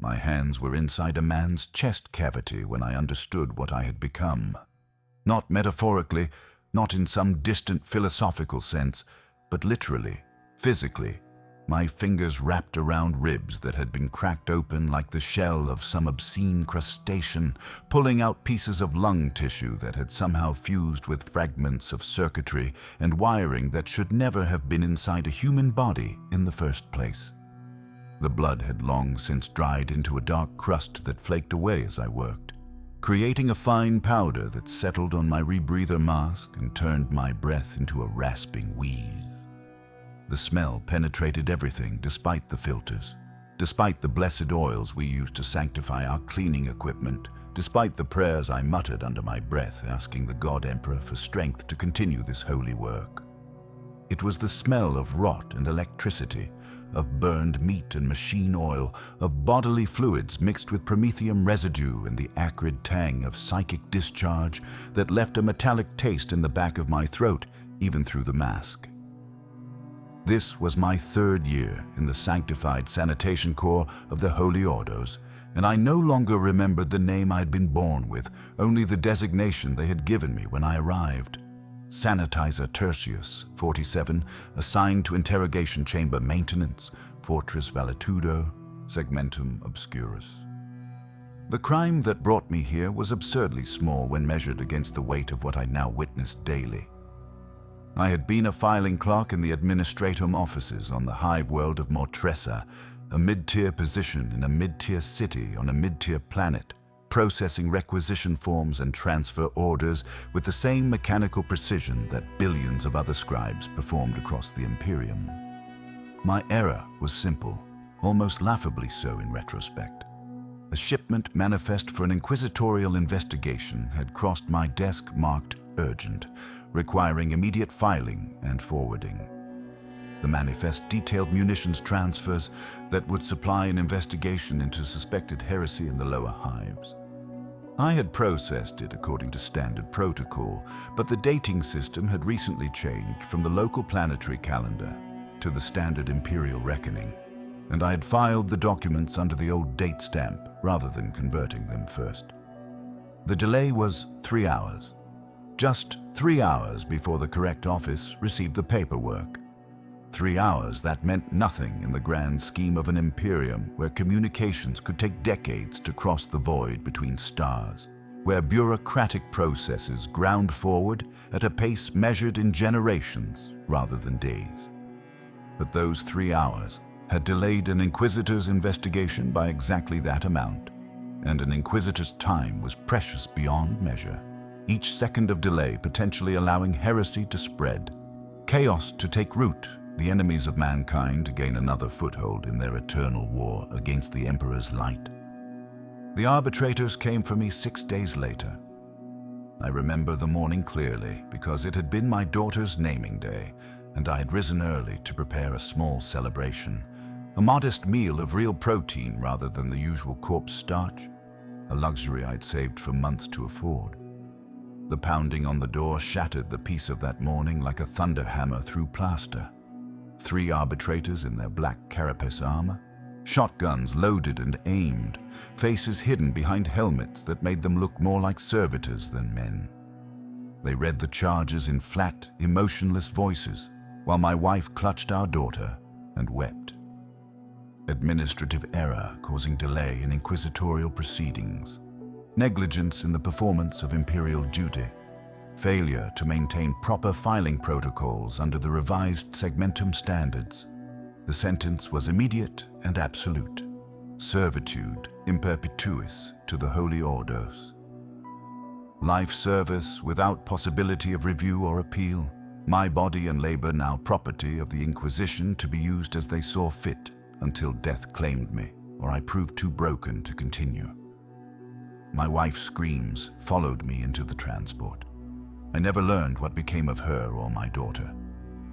My hands were inside a man's chest cavity when I understood what I had become. Not metaphorically, not in some distant philosophical sense, but literally, physically. My fingers wrapped around ribs that had been cracked open like the shell of some obscene crustacean, pulling out pieces of lung tissue that had somehow fused with fragments of circuitry and wiring that should never have been inside a human body in the first place. The blood had long since dried into a dark crust that flaked away as I worked, creating a fine powder that settled on my rebreather mask and turned my breath into a rasping wheeze. The smell penetrated everything despite the filters, despite the blessed oils we used to sanctify our cleaning equipment, despite the prayers I muttered under my breath asking the God Emperor for strength to continue this holy work. It was the smell of rot and electricity, of burned meat and machine oil, of bodily fluids mixed with promethium residue and the acrid tang of psychic discharge that left a metallic taste in the back of my throat, even through the mask. This was my 3rd year in the sanctified sanitation corps of the Holy Ordos, and I no longer remembered the name I'd been born with, only the designation they had given me when I arrived. Sanitizer Tertius, 47, assigned to interrogation chamber maintenance, Fortress Valetudo, Segmentum Obscurus. The crime that brought me here was absurdly small when measured against the weight of what I now witnessed daily. I had been a filing clerk in the administratum offices on the hive world of Mortressa, a mid-tier position in a mid-tier city on a mid-tier planet, processing requisition forms and transfer orders with the same mechanical precision that billions of other scribes performed across the Imperium. My error was simple, almost laughably so in retrospect. A shipment manifest for an inquisitorial investigation had crossed my desk marked urgent, requiring immediate filing and forwarding. The manifest detailed munitions transfers that would supply an investigation into suspected heresy in the lower hives. I had processed it according to standard protocol, but the dating system had recently changed from the local planetary calendar to the standard imperial reckoning, and I had filed the documents under the old date stamp rather than converting them first. The delay was 3 hours. Just 3 hours before the correct office received the paperwork. 3 hours that meant nothing in the grand scheme of an Imperium where communications could take decades to cross the void between stars, where bureaucratic processes ground forward at a pace measured in generations rather than days. But those 3 hours had delayed an Inquisitor's investigation by exactly that amount, and an Inquisitor's time was precious beyond measure. Each second of delay potentially allowing heresy to spread, chaos to take root, the enemies of mankind to gain another foothold in their eternal war against the Emperor's light. The arbitrators came for me 6 days later. I remember the morning clearly because it had been my daughter's naming day, and I had risen early to prepare a small celebration, a modest meal of real protein rather than the usual corpse starch, a luxury I'd saved for months to afford. The pounding on the door shattered the peace of that morning like a thunder hammer through plaster. 3 arbitrators in their black carapace armor, shotguns loaded and aimed, faces hidden behind helmets that made them look more like servitors than men. They read the charges in flat, emotionless voices, while my wife clutched our daughter and wept. Administrative error causing delay in inquisitorial proceedings. Negligence in the performance of imperial duty, failure to maintain proper filing protocols under the revised segmentum standards. The sentence was immediate and absolute. Servitude in perpetuis to the Holy Ordos. Life service without possibility of review or appeal. My body and labor now property of the Inquisition to be used as they saw fit until death claimed me or I proved too broken to continue. My wife's screams followed me into the transport. I never learned what became of her or my daughter.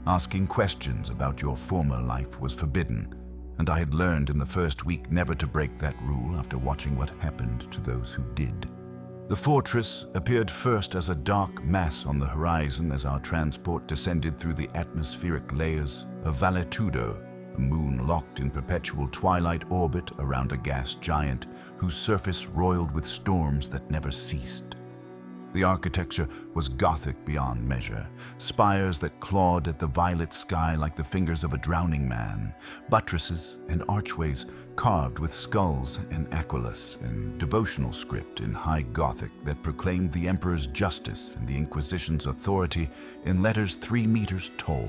Asking questions about your former life was forbidden, and I had learned in the first week never to break that rule after watching what happened to those who did. The fortress appeared first as a dark mass on the horizon as our transport descended through the atmospheric layers of Valetudo the moon locked in perpetual twilight orbit around a gas giant whose surface roiled with storms that never ceased. The architecture was Gothic beyond measure, spires that clawed at the violet sky like the fingers of a drowning man, buttresses and archways carved with skulls and aquilus, and devotional script in High Gothic that proclaimed the Emperor's justice and the Inquisition's authority in letters 3 meters tall.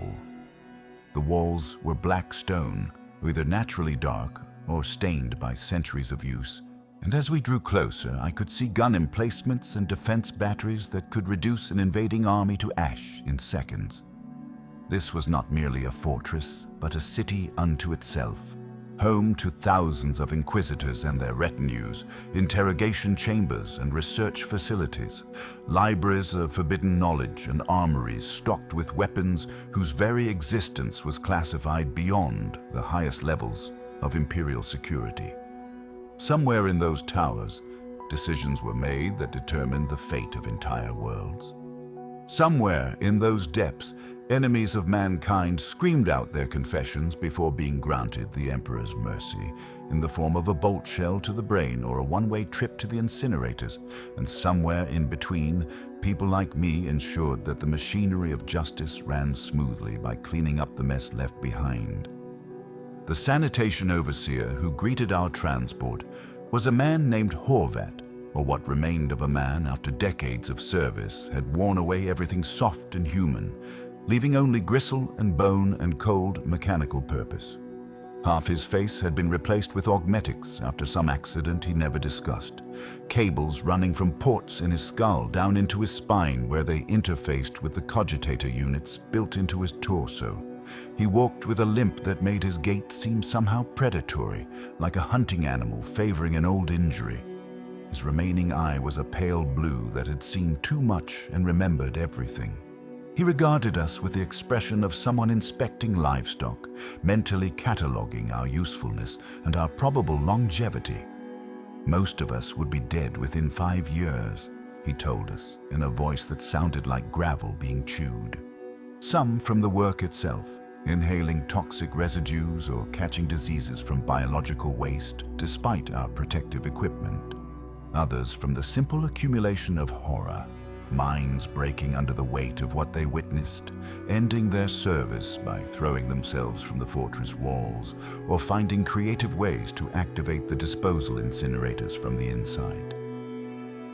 The walls were black stone, either naturally dark or stained by centuries of use, and as we drew closer, I could see gun emplacements and defense batteries that could reduce an invading army to ash in seconds. This was not merely a fortress, but a city unto itself, home to thousands of inquisitors and their retinues, interrogation chambers and research facilities, libraries of forbidden knowledge and armories stocked with weapons whose very existence was classified beyond the highest levels of imperial security. Somewhere in those towers, decisions were made that determined the fate of entire worlds. Somewhere in those depths, enemies of mankind screamed out their confessions before being granted the Emperor's mercy in the form of a bolt shell to the brain or a one-way trip to the incinerators. And somewhere in between, people like me ensured that the machinery of justice ran smoothly by cleaning up the mess left behind. The sanitation overseer who greeted our transport was a man named Horvat, or what remained of a man after decades of service had worn away everything soft and human, leaving only gristle and bone and cold mechanical purpose. Half his face had been replaced with augmetics after some accident he never discussed, cables running from ports in his skull down into his spine where they interfaced with the cogitator units built into his torso. He walked with a limp that made his gait seem somehow predatory, like a hunting animal favoring an old injury. His remaining eye was a pale blue that had seen too much and remembered everything. He regarded us with the expression of someone inspecting livestock, mentally cataloging our usefulness and our probable longevity. Most of us would be dead within 5 years, he told us in a voice that sounded like gravel being chewed. Some from the work itself, inhaling toxic residues or catching diseases from biological waste despite our protective equipment. Others from the simple accumulation of horror, minds breaking under the weight of what they witnessed, ending their service by throwing themselves from the fortress walls or finding creative ways to activate the disposal incinerators from the inside.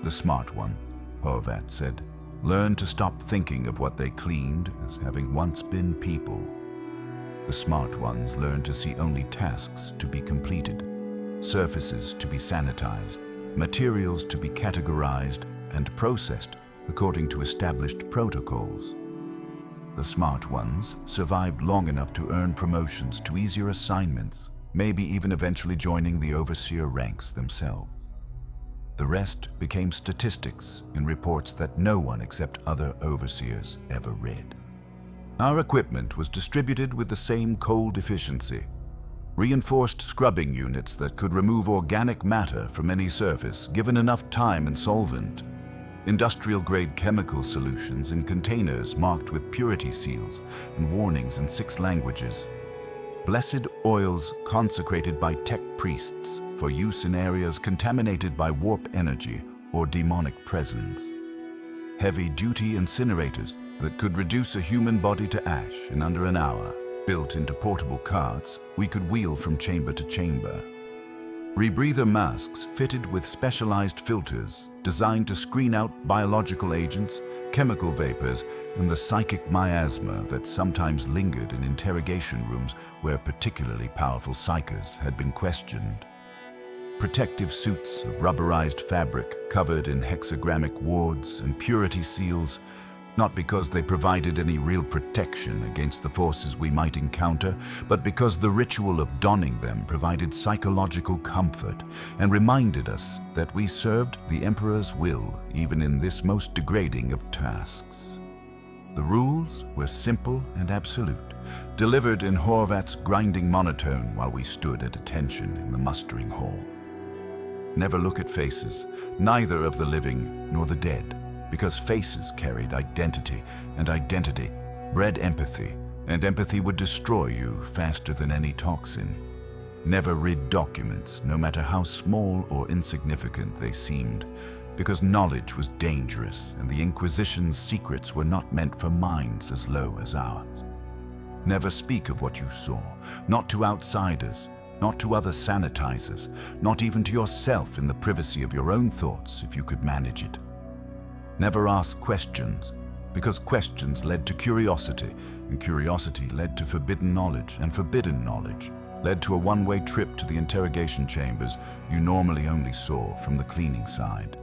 The smart one, Horvat said, learned to stop thinking of what they cleaned as having once been people. The smart ones learned to see only tasks to be completed, surfaces to be sanitized, materials to be categorized and processed according to established protocols. The smart ones survived long enough to earn promotions to easier assignments, maybe even eventually joining the overseer ranks themselves. The rest became statistics in reports that no one except other overseers ever read. Our equipment was distributed with the same cold efficiency. Reinforced scrubbing units that could remove organic matter from any surface given enough time and solvent. Industrial-grade chemical solutions in containers marked with purity seals and warnings in 6 languages. Blessed oils consecrated by tech priests for use in areas contaminated by warp energy or demonic presence. Heavy-duty incinerators that could reduce a human body to ash in under an hour, built into portable carts we could wheel from chamber to chamber. Rebreather masks fitted with specialized filters designed to screen out biological agents, chemical vapors, and the psychic miasma that sometimes lingered in interrogation rooms where particularly powerful psychers had been questioned. Protective suits of rubberized fabric covered in hexagrammic wards and purity seals, not because they provided any real protection against the forces we might encounter, but because the ritual of donning them provided psychological comfort and reminded us that we served the Emperor's will even in this most degrading of tasks. The rules were simple and absolute, delivered in Horvat's grinding monotone while we stood at attention in the mustering hall. Never look at faces, neither of the living nor the dead, because faces carried identity, and identity bred empathy, and empathy would destroy you faster than any toxin. Never read documents, no matter how small or insignificant they seemed, because knowledge was dangerous and the Inquisition's secrets were not meant for minds as low as ours. Never speak of what you saw, not to outsiders, not to other sanitizers, not even to yourself in the privacy of your own thoughts if you could manage it. Never ask questions, because questions led to curiosity, and curiosity led to forbidden knowledge, and forbidden knowledge led to a one-way trip to the interrogation chambers you normally only saw from the cleaning side.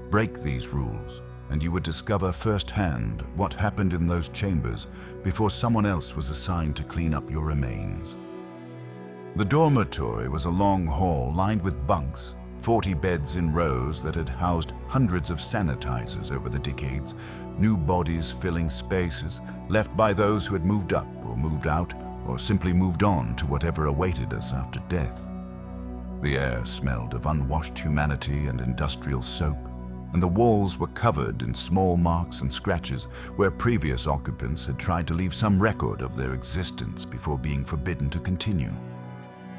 Break these rules, and you would discover firsthand what happened in those chambers before someone else was assigned to clean up your remains. The dormitory was a long hall lined with bunks, 40 beds in rows that had housed hundreds of sanitizers over the decades, new bodies filling spaces left by those who had moved up or moved out or simply moved on to whatever awaited us after death. The air smelled of unwashed humanity and industrial soap, and the walls were covered in small marks and scratches where previous occupants had tried to leave some record of their existence before being forbidden to continue.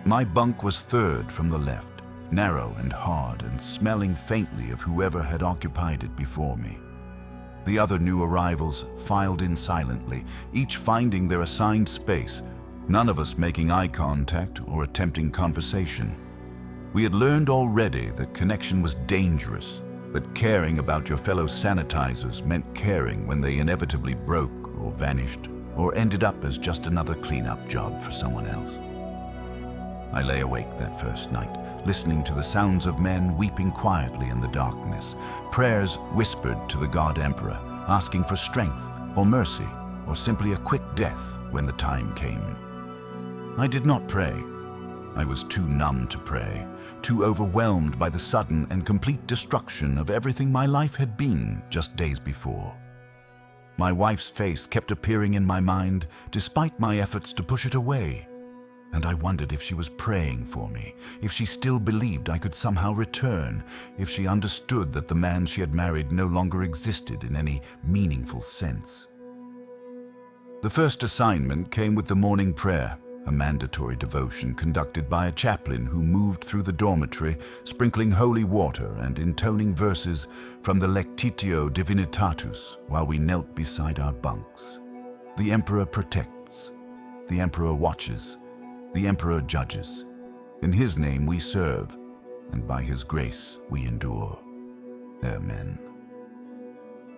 My bunk was third from the left, narrow and hard and smelling faintly of whoever had occupied it before me. The other new arrivals filed in silently, each finding their assigned space, none of us making eye contact or attempting conversation. We had learned already that connection was dangerous, that caring about your fellow sanitizers meant caring when they inevitably broke or vanished or ended up as just another cleanup job for someone else. I lay awake that first night, listening to the sounds of men weeping quietly in the darkness, prayers whispered to the God Emperor, asking for strength or mercy or simply a quick death when the time came. I did not pray. I was too numb to pray, too overwhelmed by the sudden and complete destruction of everything my life had been just days before. My wife's face kept appearing in my mind despite my efforts to push it away. And I wondered if she was praying for me, if she still believed I could somehow return, if she understood that the man she had married no longer existed in any meaningful sense. The first assignment came with the morning prayer, a mandatory devotion conducted by a chaplain who moved through the dormitory, sprinkling holy water and intoning verses from the Lectitio Divinitatus while we knelt beside our bunks. The Emperor protects. The Emperor watches. The Emperor judges. In his name we serve, and by his grace we endure. Amen.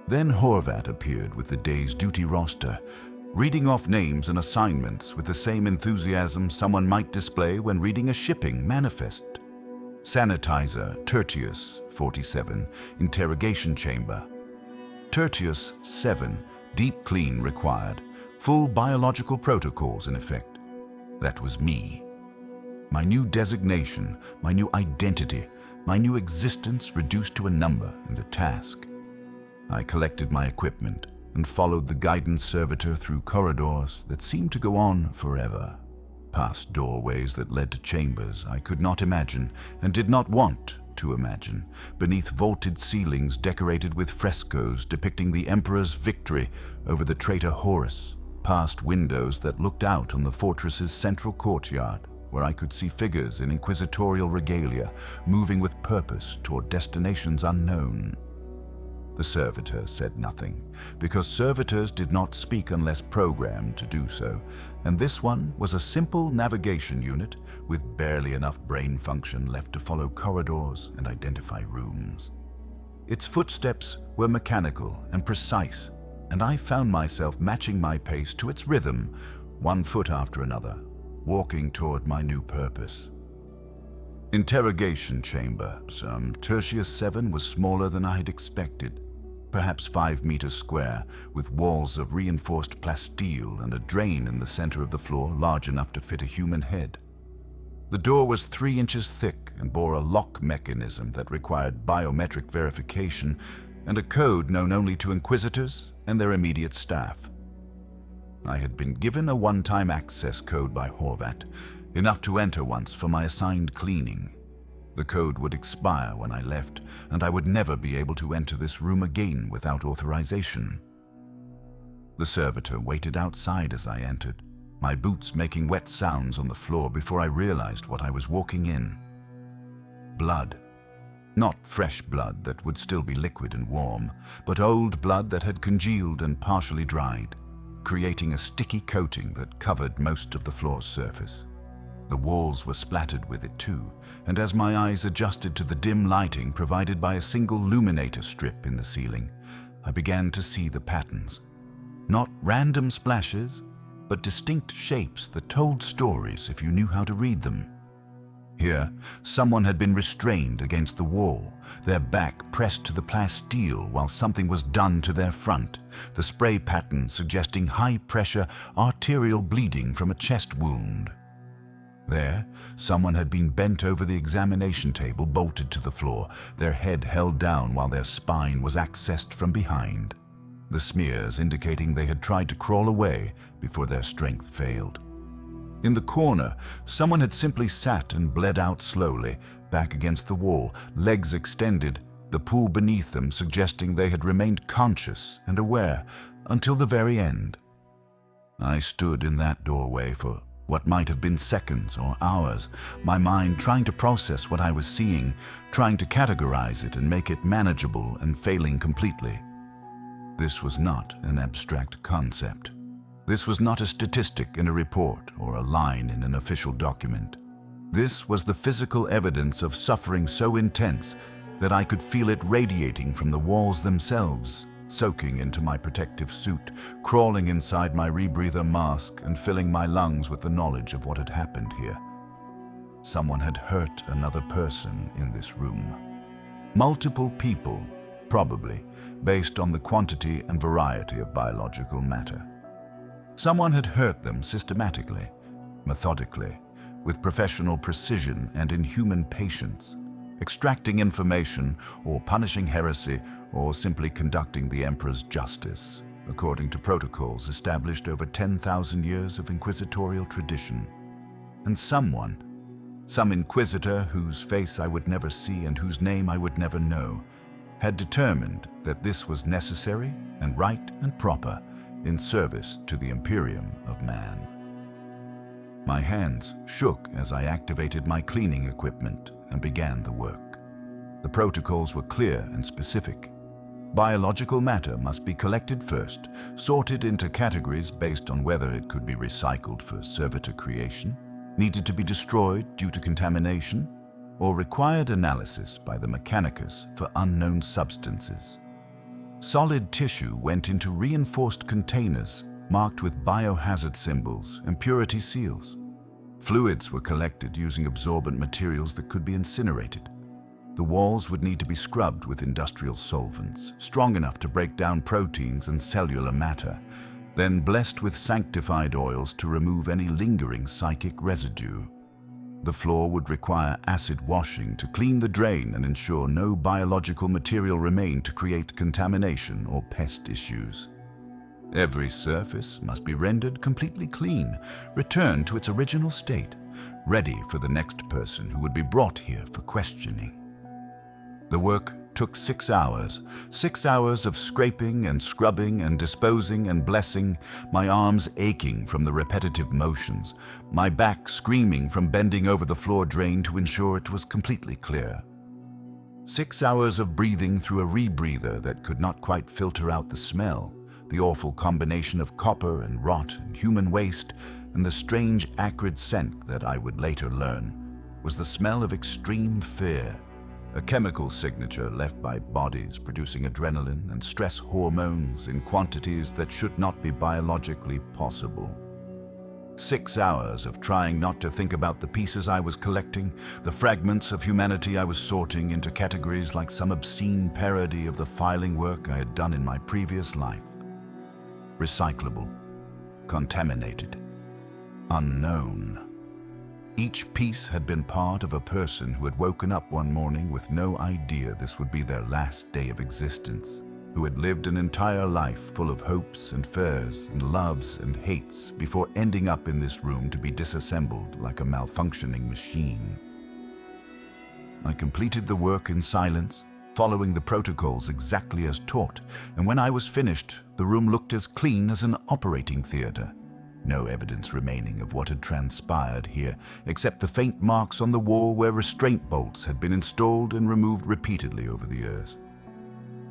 Then Horvat appeared with the day's duty roster, reading off names and assignments with the same enthusiasm someone might display when reading a shipping manifest. Sanitizer, Tertius, 47, interrogation chamber. Tertius, 7, deep clean required, full biological protocols in effect. That was me. My new designation, my new identity, my new existence reduced to a number and a task. I collected my equipment and followed the guidance servitor through corridors that seemed to go on forever, past doorways that led to chambers I could not imagine and did not want to imagine, beneath vaulted ceilings decorated with frescoes depicting the Emperor's victory over the traitor Horus, past windows that looked out on the fortress's central courtyard, where I could see figures in Inquisitorial regalia moving with purpose toward destinations unknown. The servitor said nothing, because servitors did not speak unless programmed to do so, and this one was a simple navigation unit with barely enough brain function left to follow corridors and identify rooms. Its footsteps were mechanical and precise, and I found myself matching my pace to its rhythm, one foot after another, walking toward my new purpose. Interrogation chamber, Tertius 7 was smaller than I had expected, perhaps 5 meters square, with walls of reinforced plasteel and a drain in the center of the floor large enough to fit a human head. The door was 3 inches thick and bore a lock mechanism that required biometric verification and a code known only to Inquisitors and their immediate staff. I had been given a one-time access code by Horvat, enough to enter once for my assigned cleaning. The code would expire when I left, and I would never be able to enter this room again without authorization. The servitor waited outside as I entered, my boots making wet sounds on the floor before I realized what I was walking in. Blood. Not fresh blood that would still be liquid and warm, but old blood that had congealed and partially dried, creating a sticky coating that covered most of the floor's surface. The walls were splattered with it too, and as my eyes adjusted to the dim lighting provided by a single luminator strip in the ceiling, I began to see the patterns. Not random splashes, but distinct shapes that told stories if you knew how to read them. Here, someone had been restrained against the wall, their back pressed to the plasteel while something was done to their front, the spray pattern suggesting high-pressure arterial bleeding from a chest wound. There, someone had been bent over the examination table bolted to the floor, their head held down while their spine was accessed from behind, the smears indicating they had tried to crawl away before their strength failed. In the corner, someone had simply sat and bled out slowly, back against the wall, legs extended, the pool beneath them suggesting they had remained conscious and aware until the very end. I stood in that doorway for what might have been seconds or hours, my mind trying to process what I was seeing, trying to categorize it and make it manageable and failing completely. This was not an abstract concept. This was not a statistic in a report or a line in an official document. This was the physical evidence of suffering so intense that I could feel it radiating from the walls themselves, soaking into my protective suit, crawling inside my rebreather mask and filling my lungs with the knowledge of what had happened here. Someone had hurt another person in this room. Multiple people, probably, based on the quantity and variety of biological matter. Someone had hurt them systematically, methodically, with professional precision and inhuman patience, extracting information or punishing heresy or simply conducting the Emperor's justice, according to protocols established over 10,000 years of inquisitorial tradition. And some inquisitor whose face I would never see and whose name I would never know, had determined that this was necessary and right and proper in service to the Imperium of man. My hands shook as I activated my cleaning equipment and began the work. The protocols were clear and specific. Biological matter must be collected first, sorted into categories based on whether it could be recycled for servitor creation, needed to be destroyed due to contamination, or required analysis by the mechanicus for unknown substances. Solid tissue went into reinforced containers marked with biohazard symbols and purity seals. Fluids were collected using absorbent materials that could be incinerated. The walls would need to be scrubbed with industrial solvents, strong enough to break down proteins and cellular matter, then blessed with sanctified oils to remove any lingering psychic residue. The floor would require acid washing to clean the drain and ensure no biological material remained to create contamination or pest issues. Every surface must be rendered completely clean, returned to its original state, ready for the next person who would be brought here for questioning. The work took 6 hours, 6 hours of scraping and scrubbing and disposing and blessing, my arms aching from the repetitive motions, my back screaming from bending over the floor drain to ensure it was completely clear. 6 hours of breathing through a rebreather that could not quite filter out the smell, the awful combination of copper and rot and human waste, and the strange acrid scent that I would later learn was the smell of extreme fear, a chemical signature left by bodies producing adrenaline and stress hormones in quantities that should not be biologically possible. 6 hours of trying not to think about the pieces I was collecting, the fragments of humanity I was sorting into categories like some obscene parody of the filing work I had done in my previous life. Recyclable, contaminated, unknown. Each piece had been part of a person who had woken up one morning with no idea this would be their last day of existence, who had lived an entire life full of hopes and fears and loves and hates before ending up in this room to be disassembled like a malfunctioning machine. I completed the work in silence, following the protocols exactly as taught, and when I was finished, the room looked as clean as an operating theater. No evidence remaining of what had transpired here, except the faint marks on the wall where restraint bolts had been installed and removed repeatedly over the years.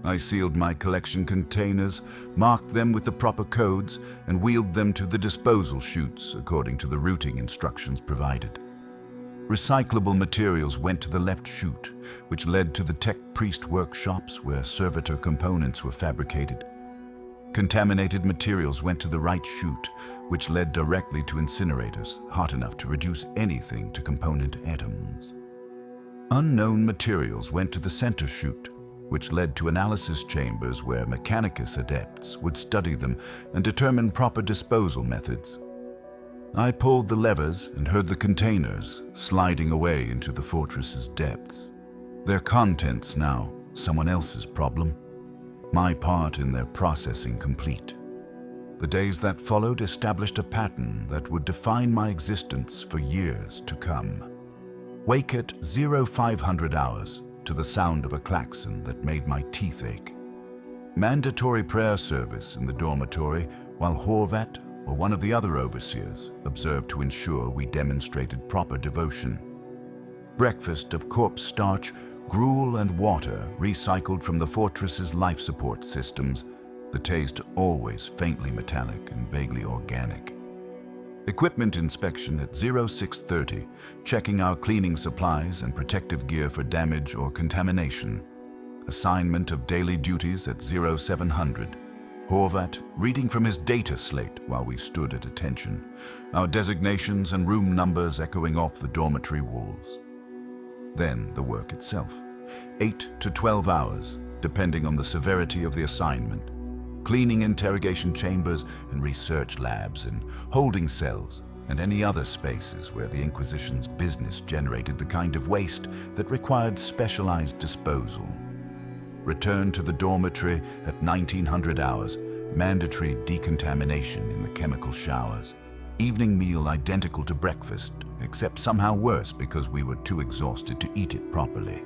I sealed my collection containers, marked them with the proper codes, and wheeled them to the disposal chutes according to the routing instructions provided. Recyclable materials went to the left chute, which led to the tech priest workshops where servitor components were fabricated. Contaminated materials went to the right chute, which led directly to incinerators, hot enough to reduce anything to component atoms. Unknown materials went to the center chute, which led to analysis chambers where Mechanicus adepts would study them and determine proper disposal methods. I pulled the levers and heard the containers sliding away into the fortress's depths. Their contents now someone else's problem. My part in their processing complete. The days that followed established a pattern that would define my existence for years to come. Wake at 0500 hours to the sound of a klaxon that made my teeth ache. Mandatory prayer service in the dormitory while Horvat or one of the other overseers observed to ensure we demonstrated proper devotion. Breakfast of corpse starch, gruel and water recycled from the fortress's life support systems, the taste always faintly metallic and vaguely organic. Equipment inspection at 0630, checking our cleaning supplies and protective gear for damage or contamination. Assignment of daily duties at 0700. Horvat reading from his data slate while we stood at attention, our designations and room numbers echoing off the dormitory walls. Then the work itself, 8 to 12 hours, depending on the severity of the assignment. Cleaning interrogation chambers and research labs and holding cells and any other spaces where the Inquisition's business generated the kind of waste that required specialized disposal. Return to the dormitory at 1900 hours, mandatory decontamination in the chemical showers. Evening meal identical to breakfast, except somehow worse because we were too exhausted to eat it properly.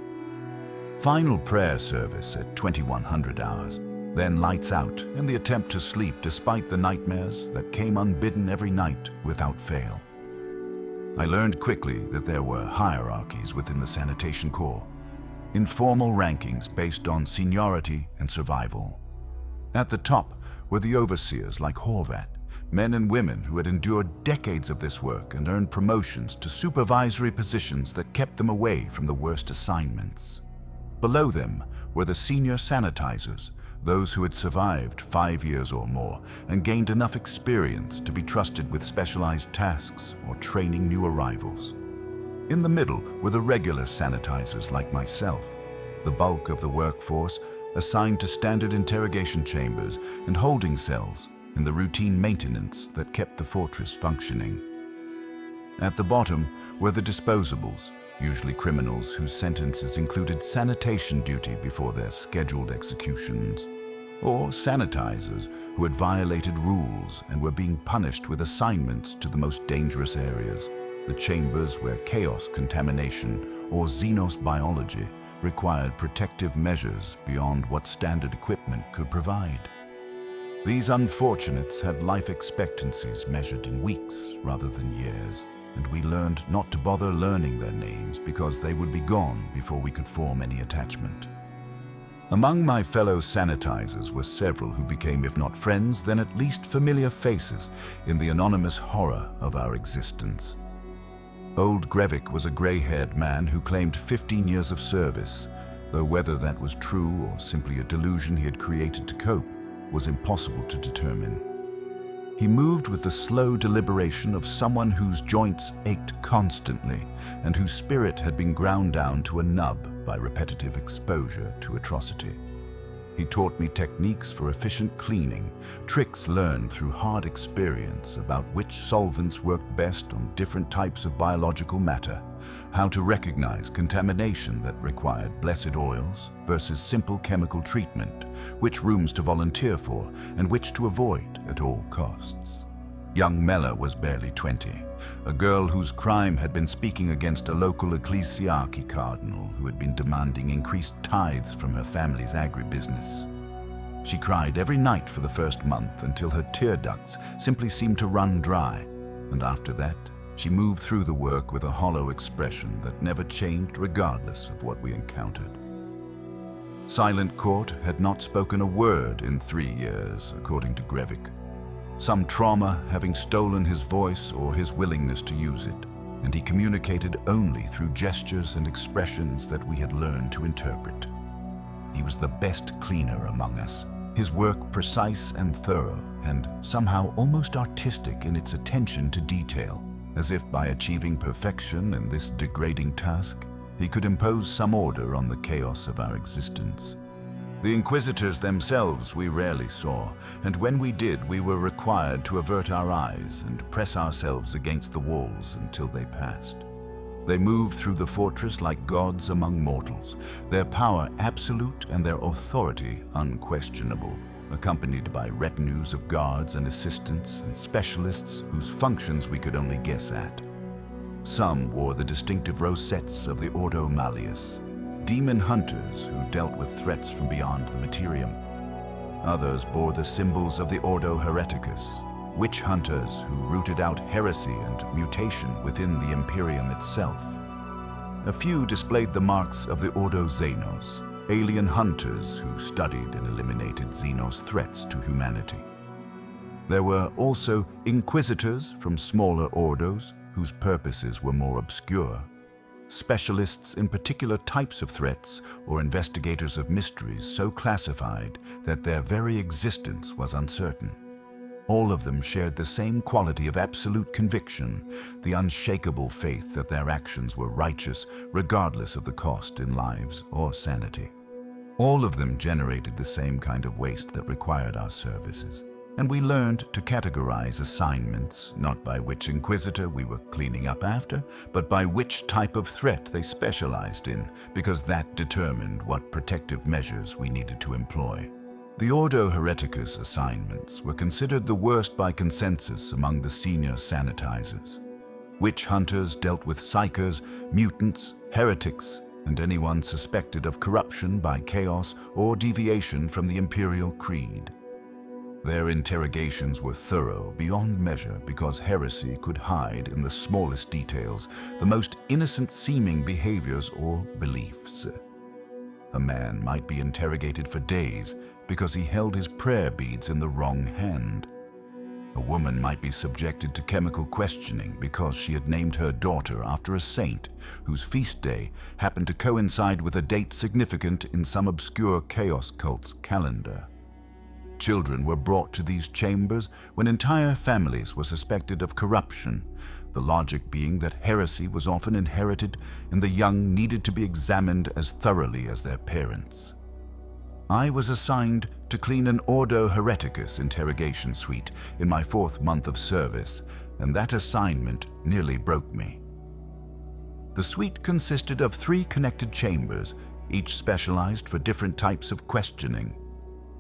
Final prayer service at 2100 hours, then lights out and the attempt to sleep despite the nightmares that came unbidden every night without fail. I learned quickly that there were hierarchies within the sanitation corps, informal rankings based on seniority and survival. At the top were the overseers like Horvat, men and women who had endured decades of this work and earned promotions to supervisory positions that kept them away from the worst assignments. Below them were the senior sanitizers, those who had survived 5 years or more and gained enough experience to be trusted with specialized tasks or training new arrivals. In the middle were the regular sanitizers like myself, the bulk of the workforce assigned to standard interrogation chambers and holding cells in the routine maintenance that kept the fortress functioning. At the bottom were the disposables, usually criminals whose sentences included sanitation duty before their scheduled executions, or sanitizers who had violated rules and were being punished with assignments to the most dangerous areas, the chambers where chaos contamination or xenos biology required protective measures beyond what standard equipment could provide. These unfortunates had life expectancies measured in weeks rather than years, and we learned not to bother learning their names because they would be gone before we could form any attachment. Among my fellow sanitizers were several who became, if not friends, then at least familiar faces in the anonymous horror of our existence. Old Grevik was a gray-haired man who claimed 15 years of service, though whether that was true or simply a delusion he had created to cope was impossible to determine. He moved with the slow deliberation of someone whose joints ached constantly and whose spirit had been ground down to a nub by repetitive exposure to atrocity. He taught me techniques for efficient cleaning, tricks learned through hard experience about which solvents worked best on different types of biological matter, how to recognize contamination that required blessed oils versus simple chemical treatment, which rooms to volunteer for and which to avoid at all costs. Young Mella was barely 20, a girl whose crime had been speaking against a local ecclesiarchy cardinal who had been demanding increased tithes from her family's agribusiness. She cried every night for the first month until her tear ducts simply seemed to run dry, and after that, she moved through the work with a hollow expression that never changed regardless of what we encountered. Silent Court had not spoken a word in 3 years, according to Grevik. Some trauma having stolen his voice or his willingness to use it, and he communicated only through gestures and expressions that we had learned to interpret. He was the best cleaner among us, his work precise and thorough, and somehow almost artistic in its attention to detail, as if by achieving perfection in this degrading task, he could impose some order on the chaos of our existence. The Inquisitors themselves we rarely saw, and when we did, we were required to avert our eyes and press ourselves against the walls until they passed. They moved through the fortress like gods among mortals, their power absolute and their authority unquestionable, accompanied by retinues of guards and assistants and specialists whose functions we could only guess at. Some wore the distinctive rosettes of the Ordo Malleus, demon hunters who dealt with threats from beyond the Imperium. Others bore the symbols of the Ordo Hereticus, witch hunters who rooted out heresy and mutation within the Imperium itself. A few displayed the marks of the Ordo Xenos, alien hunters who studied and eliminated Xenos threats to humanity. There were also Inquisitors from smaller ordos whose purposes were more obscure, specialists in particular types of threats or investigators of mysteries so classified that their very existence was uncertain. All of them shared the same quality of absolute conviction, the unshakable faith that their actions were righteous regardless of the cost in lives or sanity. All of them generated the same kind of waste that required our services. And we learned to categorize assignments, not by which Inquisitor we were cleaning up after, but by which type of threat they specialized in, because that determined what protective measures we needed to employ. The Ordo Hereticus assignments were considered the worst by consensus among the senior sanitizers. Witch hunters dealt with psychers, mutants, heretics, and anyone suspected of corruption by chaos or deviation from the imperial creed. Their interrogations were thorough beyond measure because heresy could hide in the smallest details the most innocent-seeming behaviors or beliefs. A man might be interrogated for days because he held his prayer beads in the wrong hand. A woman might be subjected to chemical questioning because she had named her daughter after a saint whose feast day happened to coincide with a date significant in some obscure chaos cult's calendar. Children were brought to these chambers when entire families were suspected of corruption, the logic being that heresy was often inherited and the young needed to be examined as thoroughly as their parents. I was assigned to clean an Ordo Hereticus interrogation suite in my 4th month of service, and that assignment nearly broke me. The suite consisted of 3 connected chambers, each specialized for different types of questioning.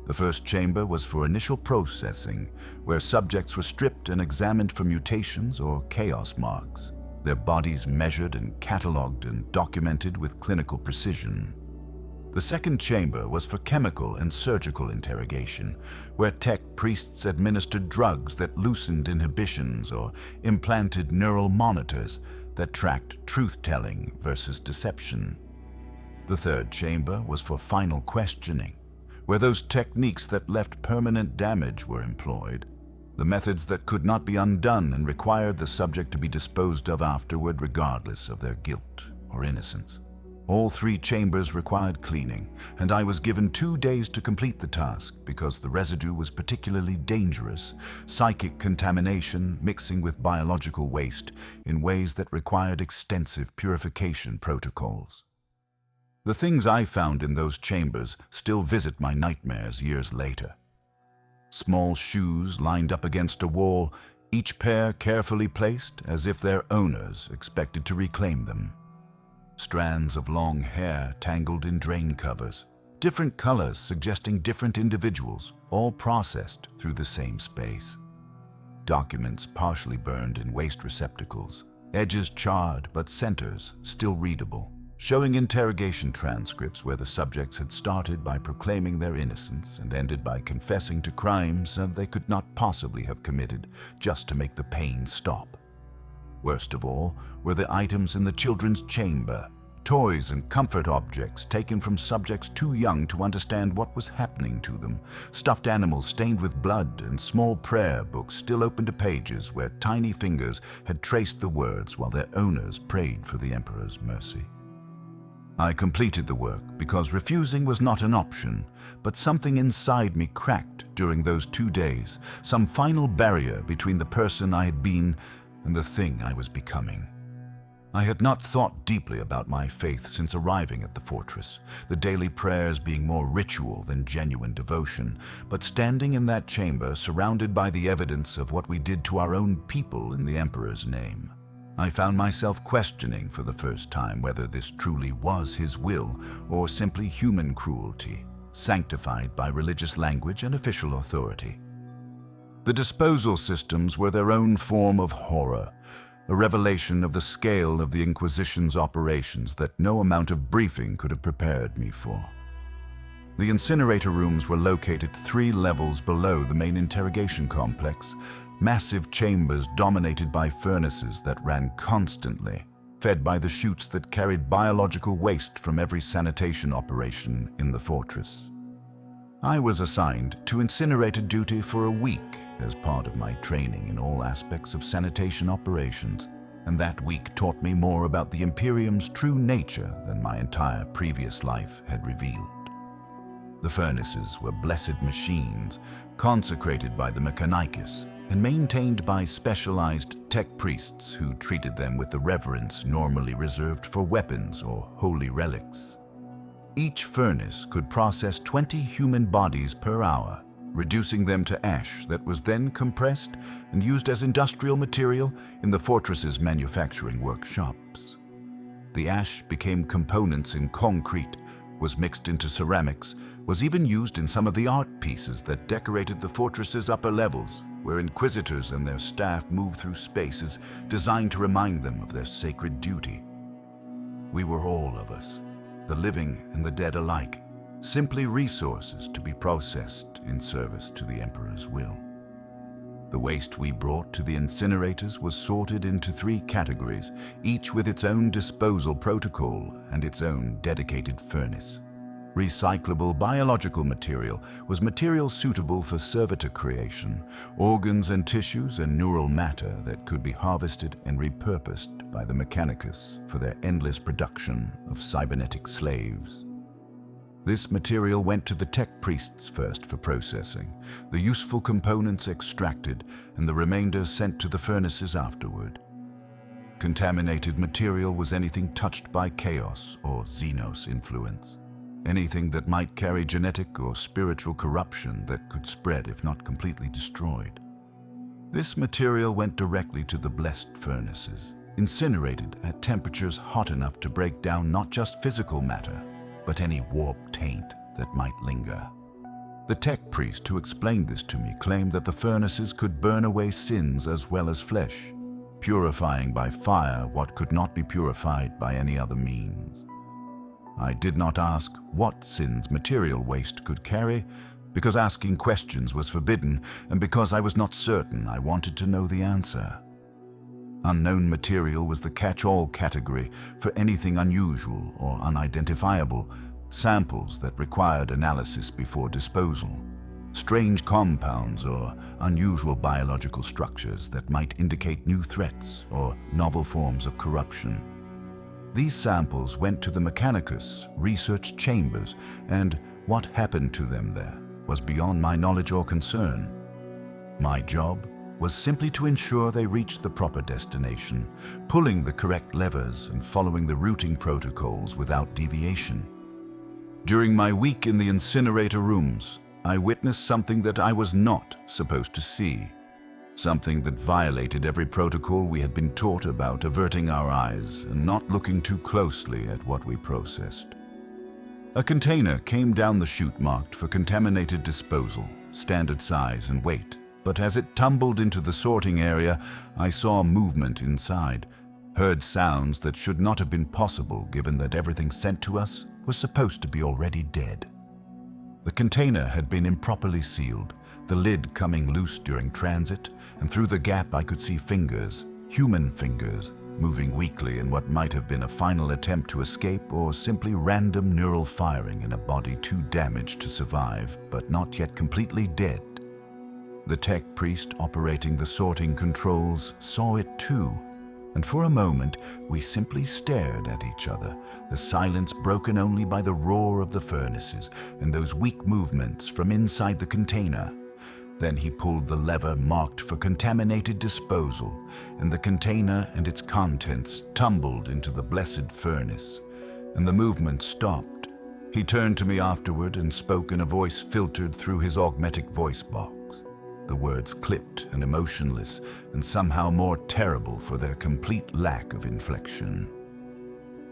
The first chamber was for initial processing, where subjects were stripped and examined for mutations or chaos marks, their bodies measured and catalogued and documented with clinical precision. The second chamber was for chemical and surgical interrogation, where tech priests administered drugs that loosened inhibitions or implanted neural monitors that tracked truth-telling versus deception. The third chamber was for final questioning, where those techniques that left permanent damage were employed, the methods that could not be undone and required the subject to be disposed of afterward regardless of their guilt or innocence. All 3 chambers required cleaning, and I was given 2 days to complete the task because the residue was particularly dangerous, psychic contamination mixing with biological waste in ways that required extensive purification protocols. The things I found in those chambers still visit my nightmares years later. Small shoes lined up against a wall, each pair carefully placed as if their owners expected to reclaim them. Strands of long hair tangled in drain covers, different colors suggesting different individuals, all processed through the same space. documents partially burned in waste receptacles, edges charred but centers still readable, showing interrogation transcripts where the subjects had started by proclaiming their innocence and ended by confessing to crimes that they could not possibly have committed just to make the pain stop. Worst of all were the items in the children's chamber, toys and comfort objects taken from subjects too young to understand what was happening to them, stuffed animals stained with blood, and small prayer books still open to pages where tiny fingers had traced the words while their owners prayed for the Emperor's mercy. I completed the work because refusing was not an option, but something inside me cracked during those 2 days, some final barrier between the person I had been and the thing I was becoming. I had not thought deeply about my faith since arriving at the fortress, the daily prayers being more ritual than genuine devotion, but standing in that chamber surrounded by the evidence of what we did to our own people in the Emperor's name, I found myself questioning for the first time whether this truly was his will or simply human cruelty, sanctified by religious language and official authority. The disposal systems were their own form of horror, a revelation of the scale of the Inquisition's operations that no amount of briefing could have prepared me for. The incinerator rooms were located 3 levels below the main interrogation complex, massive chambers dominated by furnaces that ran constantly, fed by the chutes that carried biological waste from every sanitation operation in the fortress. I was assigned to incinerator duty for a week as part of my training in all aspects of sanitation operations, and that week taught me more about the Imperium's true nature than my entire previous life had revealed. The furnaces were blessed machines, consecrated by the Mechanicus, and maintained by specialized tech priests who treated them with the reverence normally reserved for weapons or holy relics. Each furnace could process 20 human bodies per hour, reducing them to ash that was then compressed and used as industrial material in the fortress's manufacturing workshops. The ash became components in concrete, was mixed into ceramics, was even used in some of the art pieces that decorated the fortress's upper levels, where inquisitors and their staff moved through spaces designed to remind them of their sacred duty. We were all of us, the living and the dead alike, simply resources to be processed in service to the Emperor's will. The waste we brought to the incinerators was sorted into 3 categories, each with its own disposal protocol and its own dedicated furnace. Recyclable biological material was material suitable for servitor creation, organs and tissues and neural matter that could be harvested and repurposed by the Mechanicus for their endless production of cybernetic slaves. This material went to the tech priests first for processing, the useful components extracted, and the remainder sent to the furnaces afterward. Contaminated material was anything touched by chaos or Xenos influence. Anything that might carry genetic or spiritual corruption that could spread if not completely destroyed. This material went directly to the blessed furnaces, incinerated at temperatures hot enough to break down not just physical matter, but any warp taint that might linger. The tech priest who explained this to me claimed that the furnaces could burn away sins as well as flesh, purifying by fire what could not be purified by any other means. I did not ask what sins material waste could carry, because asking questions was forbidden, and because I was not certain I wanted to know the answer. Unknown material was the catch-all category for anything unusual or unidentifiable, samples that required analysis before disposal, strange compounds or unusual biological structures that might indicate new threats or novel forms of corruption. These samples went to the Mechanicus research chambers, and what happened to them there was beyond my knowledge or concern. My job was simply to ensure they reached the proper destination, pulling the correct levers and following the routing protocols without deviation. During my week in the incinerator rooms, I witnessed something that I was not supposed to see. Something that violated every protocol we had been taught about averting our eyes and not looking too closely at what we processed. A container came down the chute marked for contaminated disposal, standard size and weight, but as it tumbled into the sorting area, I saw movement inside, heard sounds that should not have been possible given that everything sent to us was supposed to be already dead. The container had been improperly sealed, the lid coming loose during transit, and through the gap I could see fingers, human fingers, moving weakly in what might have been a final attempt to escape or simply random neural firing in a body too damaged to survive, but not yet completely dead. The tech priest operating the sorting controls saw it too, and for a moment we simply stared at each other, the silence broken only by the roar of the furnaces and those weak movements from inside the container. Then he pulled the lever marked for contaminated disposal, and the container and its contents tumbled into the blessed furnace, and the movement stopped. He turned to me afterward and spoke in a voice filtered through his augmetic voice box. The words clipped and emotionless, and somehow more terrible for their complete lack of inflection.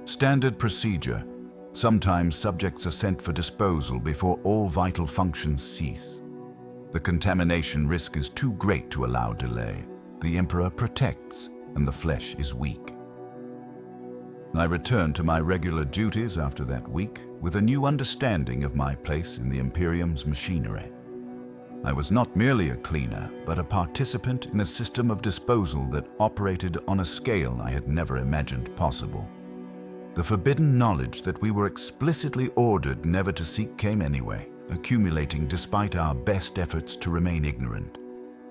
Standard procedure. Sometimes subjects are sent for disposal before all vital functions cease. The contamination risk is too great to allow delay. The Emperor protects, and the flesh is weak. I returned to my regular duties after that week with a new understanding of my place in the Imperium's machinery. I was not merely a cleaner, but a participant in a system of disposal that operated on a scale I had never imagined possible. The forbidden knowledge that we were explicitly ordered never to seek came anyway, accumulating despite our best efforts to remain ignorant.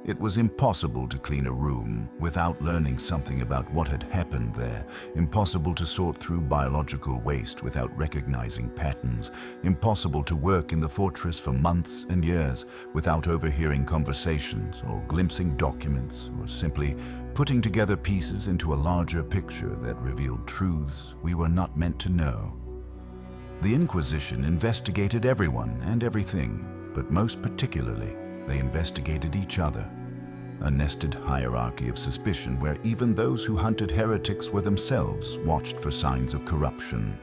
It was impossible to clean a room without learning something about what had happened there, impossible to sort through biological waste without recognizing patterns, impossible to work in the fortress for months and years without overhearing conversations or glimpsing documents or simply putting together pieces into a larger picture that revealed truths we were not meant to know. The Inquisition investigated everyone and everything, but most particularly, they investigated each other. A nested hierarchy of suspicion where even those who hunted heretics were themselves watched for signs of corruption.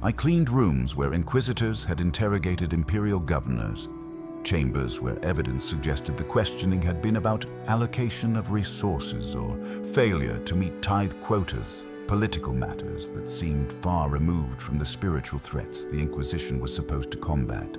I cleaned rooms where inquisitors had interrogated imperial governors, chambers where evidence suggested the questioning had been about allocation of resources or failure to meet tithe quotas, political matters that seemed far removed from the spiritual threats the Inquisition was supposed to combat.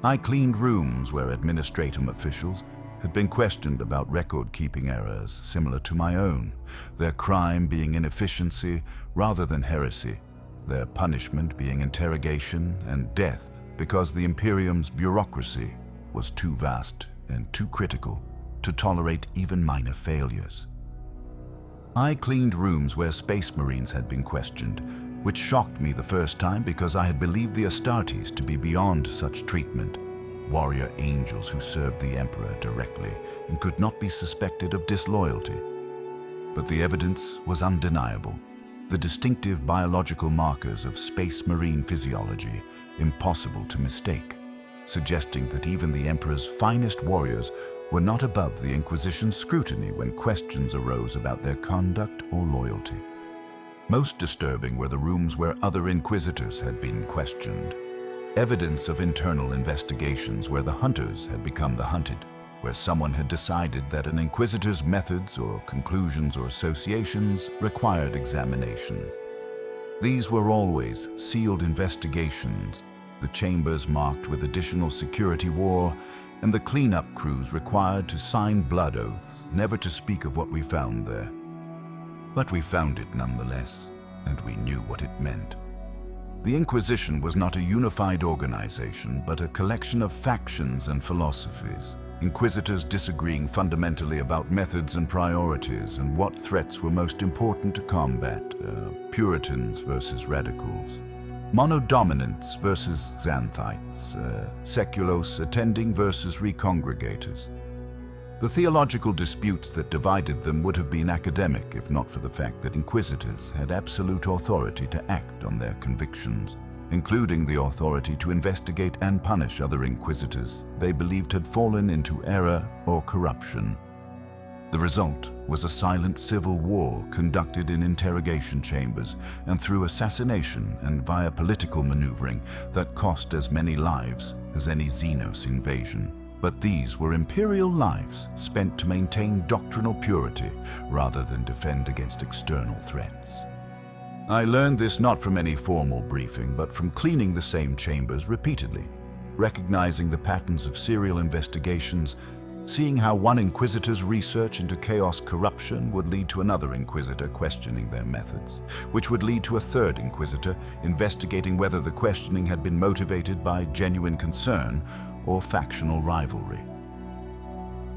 I cleaned rooms where administrative officials had been questioned about record-keeping errors similar to my own, their crime being inefficiency rather than heresy, their punishment being interrogation and death because the Imperium's bureaucracy was too vast and too critical to tolerate even minor failures. I cleaned rooms where space marines had been questioned, which shocked me the first time because I had believed the Astartes to be beyond such treatment, warrior angels who served the Emperor directly and could not be suspected of disloyalty. But the evidence was undeniable. The distinctive biological markers of space marine physiology, impossible to mistake, suggesting that even the Emperor's finest warriors were not above the Inquisition's scrutiny when questions arose about their conduct or loyalty. Most disturbing were the rooms where other inquisitors had been questioned. Evidence of internal investigations where the hunters had become the hunted, where someone had decided that an inquisitor's methods or conclusions or associations required examination. These were always sealed investigations, the chambers marked with additional security war, and the cleanup crews required to sign blood oaths, never to speak of what we found there. But we found it nonetheless, and we knew what it meant. The Inquisition was not a unified organization, but a collection of factions and philosophies, inquisitors disagreeing fundamentally about methods and priorities and what threats were most important to combat, Puritans versus radicals, monodominants versus Xanthites, seculos attending versus recongregators. The theological disputes that divided them would have been academic if not for the fact that inquisitors had absolute authority to act on their convictions, including the authority to investigate and punish other inquisitors they believed had fallen into error or corruption. The result was a silent civil war conducted in interrogation chambers and through assassination and via political maneuvering that cost as many lives as any Xenos invasion. But these were Imperial lives spent to maintain doctrinal purity rather than defend against external threats. I learned this not from any formal briefing, but from cleaning the same chambers repeatedly, recognizing the patterns of serial investigations, seeing how one Inquisitor's research into chaos corruption would lead to another Inquisitor questioning their methods, which would lead to a third Inquisitor investigating whether the questioning had been motivated by genuine concern or factional rivalry.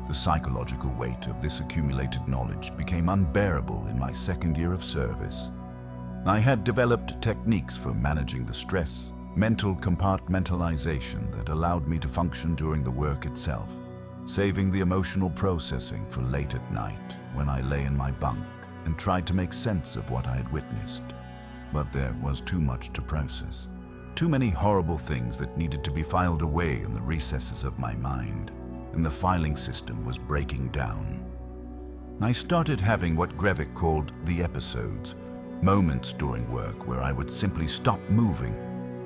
The psychological weight of this accumulated knowledge became unbearable in my second year of service. I had developed techniques for managing the stress, mental compartmentalization that allowed me to function during the work itself, saving the emotional processing for late at night when I lay in my bunk and tried to make sense of what I had witnessed. But there was too much to process. Too many horrible things that needed to be filed away in the recesses of my mind, and the filing system was breaking down. I started having what Grevik called the episodes, moments during work where I would simply stop moving,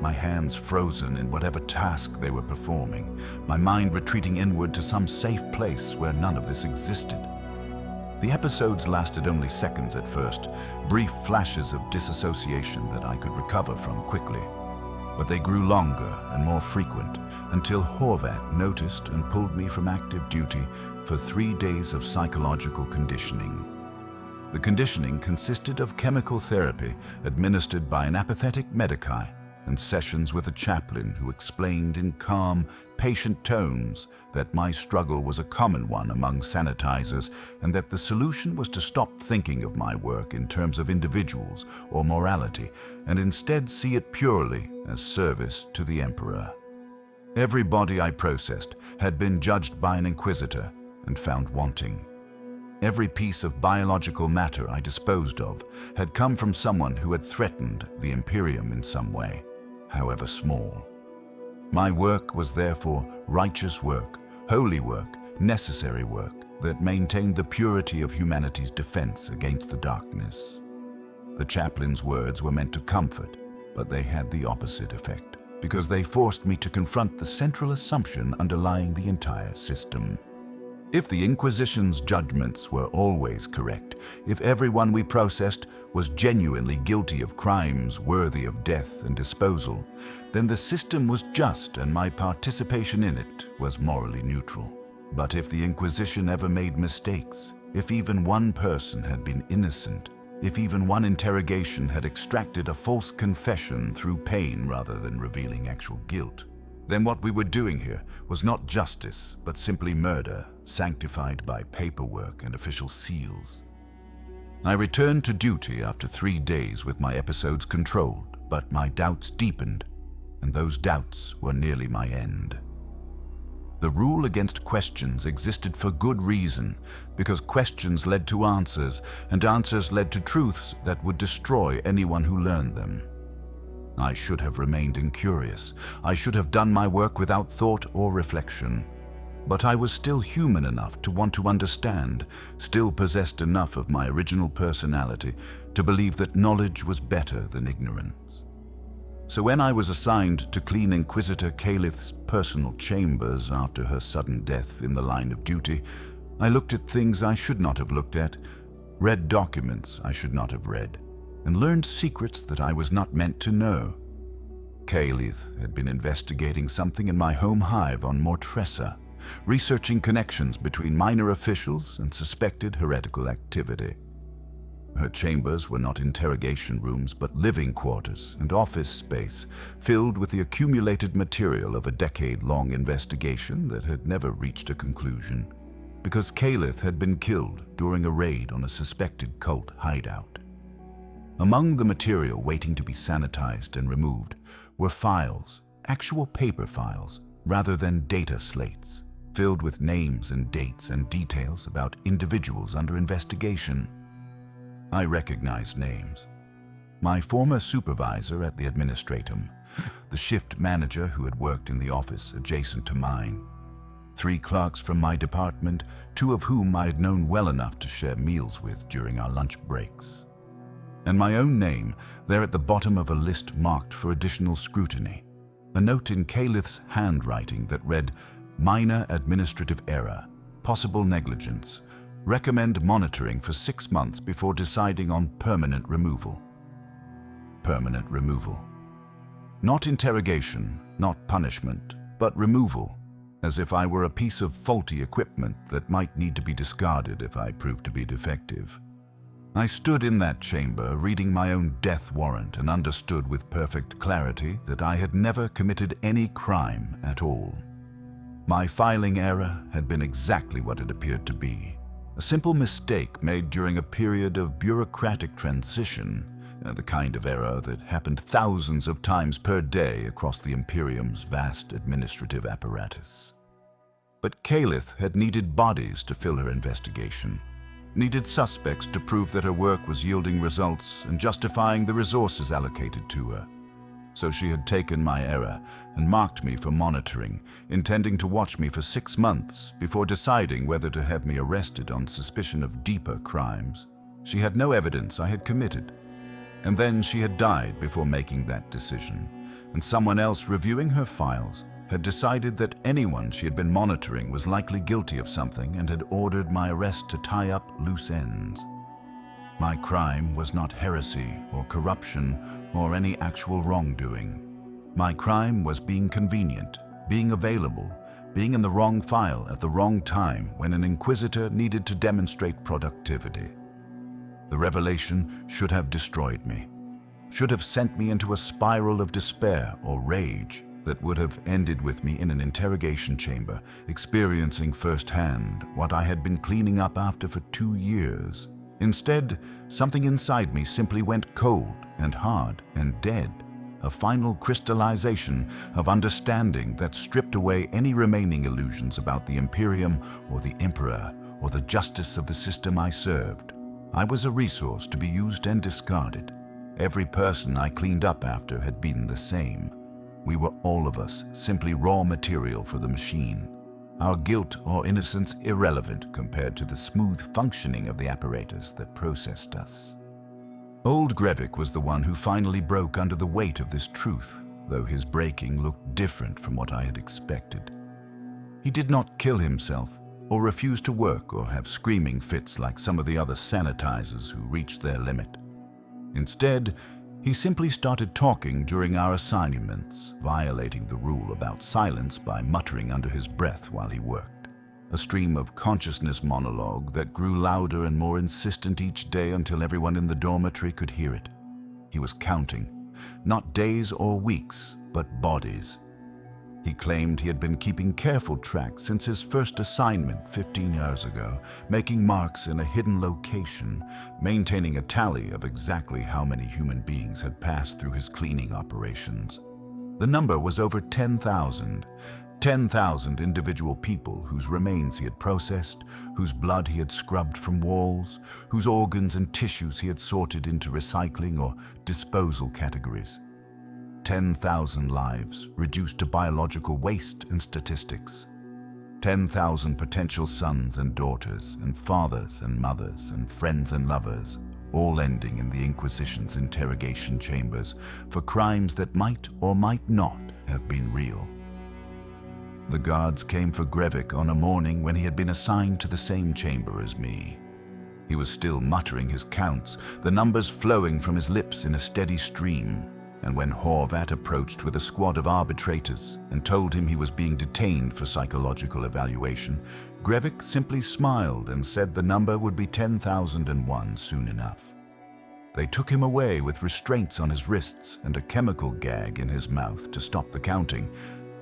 my hands frozen in whatever task they were performing, my mind retreating inward to some safe place where none of this existed. The episodes lasted only seconds at first, brief flashes of disassociation that I could recover from quickly. But they grew longer and more frequent until Horvat noticed and pulled me from active duty for 3 days of psychological conditioning. The conditioning consisted of chemical therapy administered by an apathetic medici and sessions with a chaplain who explained in calm, patient tones that my struggle was a common one among sanitizers and that the solution was to stop thinking of my work in terms of individuals or morality and instead see it purely as service to the Emperor. Every body I processed had been judged by an Inquisitor and found wanting. Every piece of biological matter I disposed of had come from someone who had threatened the Imperium in some way, however small. My work was therefore righteous work, holy work, necessary work that maintained the purity of humanity's defense against the darkness. The chaplain's words were meant to comfort, but they had the opposite effect, because they forced me to confront the central assumption underlying the entire system. If the Inquisition's judgments were always correct, if everyone we processed was genuinely guilty of crimes worthy of death and disposal, then the system was just and my participation in it was morally neutral. But if the Inquisition ever made mistakes, if even one person had been innocent, if even one interrogation had extracted a false confession through pain rather than revealing actual guilt, then what we were doing here was not justice, but simply murder, sanctified by paperwork and official seals. I returned to duty after 3 days with my episodes controlled, but my doubts deepened, and those doubts were nearly my end. The rule against questions existed for good reason, because questions led to answers, and answers led to truths that would destroy anyone who learned them. I should have remained incurious. I should have done my work without thought or reflection. But I was still human enough to want to understand, still possessed enough of my original personality to believe that knowledge was better than ignorance. So when I was assigned to clean Inquisitor Calith's personal chambers after her sudden death in the line of duty, I looked at things I should not have looked at, read documents I should not have read, and learned secrets that I was not meant to know. Calith had been investigating something in my home hive on Mortressa, researching connections between minor officials and suspected heretical activity. Her chambers were not interrogation rooms, but living quarters and office space filled with the accumulated material of a decade-long investigation that had never reached a conclusion, because Calith had been killed during a raid on a suspected cult hideout. Among the material waiting to be sanitized and removed were files, actual paper files, rather than data slates, filled with names and dates and details about individuals under investigation. I recognized names. My former supervisor at the administratum, the shift manager who had worked in the office adjacent to mine, 3 clerks from my department, 2 of whom I had known well enough to share meals with during our lunch breaks, and my own name there at the bottom of a list marked for additional scrutiny, a note in Calith's handwriting that read, minor administrative error, possible negligence. Recommend monitoring for 6 months before deciding on permanent removal. Permanent removal. Not interrogation, not punishment, but removal, as if I were a piece of faulty equipment that might need to be discarded if I proved to be defective. I stood in that chamber reading my own death warrant and understood with perfect clarity that I had never committed any crime at all. My filing error had been exactly what it appeared to be. A simple mistake made during a period of bureaucratic transition, the kind of error that happened thousands of times per day across the Imperium's vast administrative apparatus. But Calith had needed bodies to fill her investigation, needed suspects to prove that her work was yielding results and justifying the resources allocated to her. So she had taken my error and marked me for monitoring, intending to watch me for 6 months before deciding whether to have me arrested on suspicion of deeper crimes. She had no evidence I had committed. And then she had died before making that decision, and someone else reviewing her files had decided that anyone she had been monitoring was likely guilty of something and had ordered my arrest to tie up loose ends. My crime was not heresy or corruption or any actual wrongdoing. My crime was being convenient, being available, being in the wrong file at the wrong time when an inquisitor needed to demonstrate productivity. The revelation should have destroyed me, should have sent me into a spiral of despair or rage that would have ended with me in an interrogation chamber, experiencing firsthand what I had been cleaning up after for 2 years. Instead, something inside me simply went cold and hard and dead, a final crystallization of understanding that stripped away any remaining illusions about the Imperium or the Emperor or the justice of the system I served. I was a resource to be used and discarded. Every person I cleaned up after had been the same. We were all of us simply raw material for the machine. Our guilt or innocence irrelevant compared to the smooth functioning of the apparatus that processed us. Old Grevik was the one who finally broke under the weight of this truth, though his breaking looked different from what I had expected. He did not kill himself, or refuse to work or have screaming fits like some of the other sanitizers who reached their limit. Instead, he simply started talking during our assignments, violating the rule about silence by muttering under his breath while he worked. A stream of consciousness monologue that grew louder and more insistent each day until everyone in the dormitory could hear it. He was counting, not days or weeks, but bodies. He claimed he had been keeping careful track since his first assignment 15 years ago, making marks in a hidden location, maintaining a tally of exactly how many human beings had passed through his cleaning operations. The number was over 10,000. 10,000 individual people whose remains he had processed, whose blood he had scrubbed from walls, whose organs and tissues he had sorted into recycling or disposal categories. 10,000 lives reduced to biological waste and statistics. 10,000 potential sons and daughters and fathers and mothers and friends and lovers, all ending in the Inquisition's interrogation chambers for crimes that might or might not have been real. The guards came for Grevik on a morning when he had been assigned to the same chamber as me. He was still muttering his counts, the numbers flowing from his lips in a steady stream. And when Horvat approached with a squad of arbitrators and told him he was being detained for psychological evaluation, Grevik simply smiled and said the number would be 10,001 soon enough. They took him away with restraints on his wrists and a chemical gag in his mouth to stop the counting,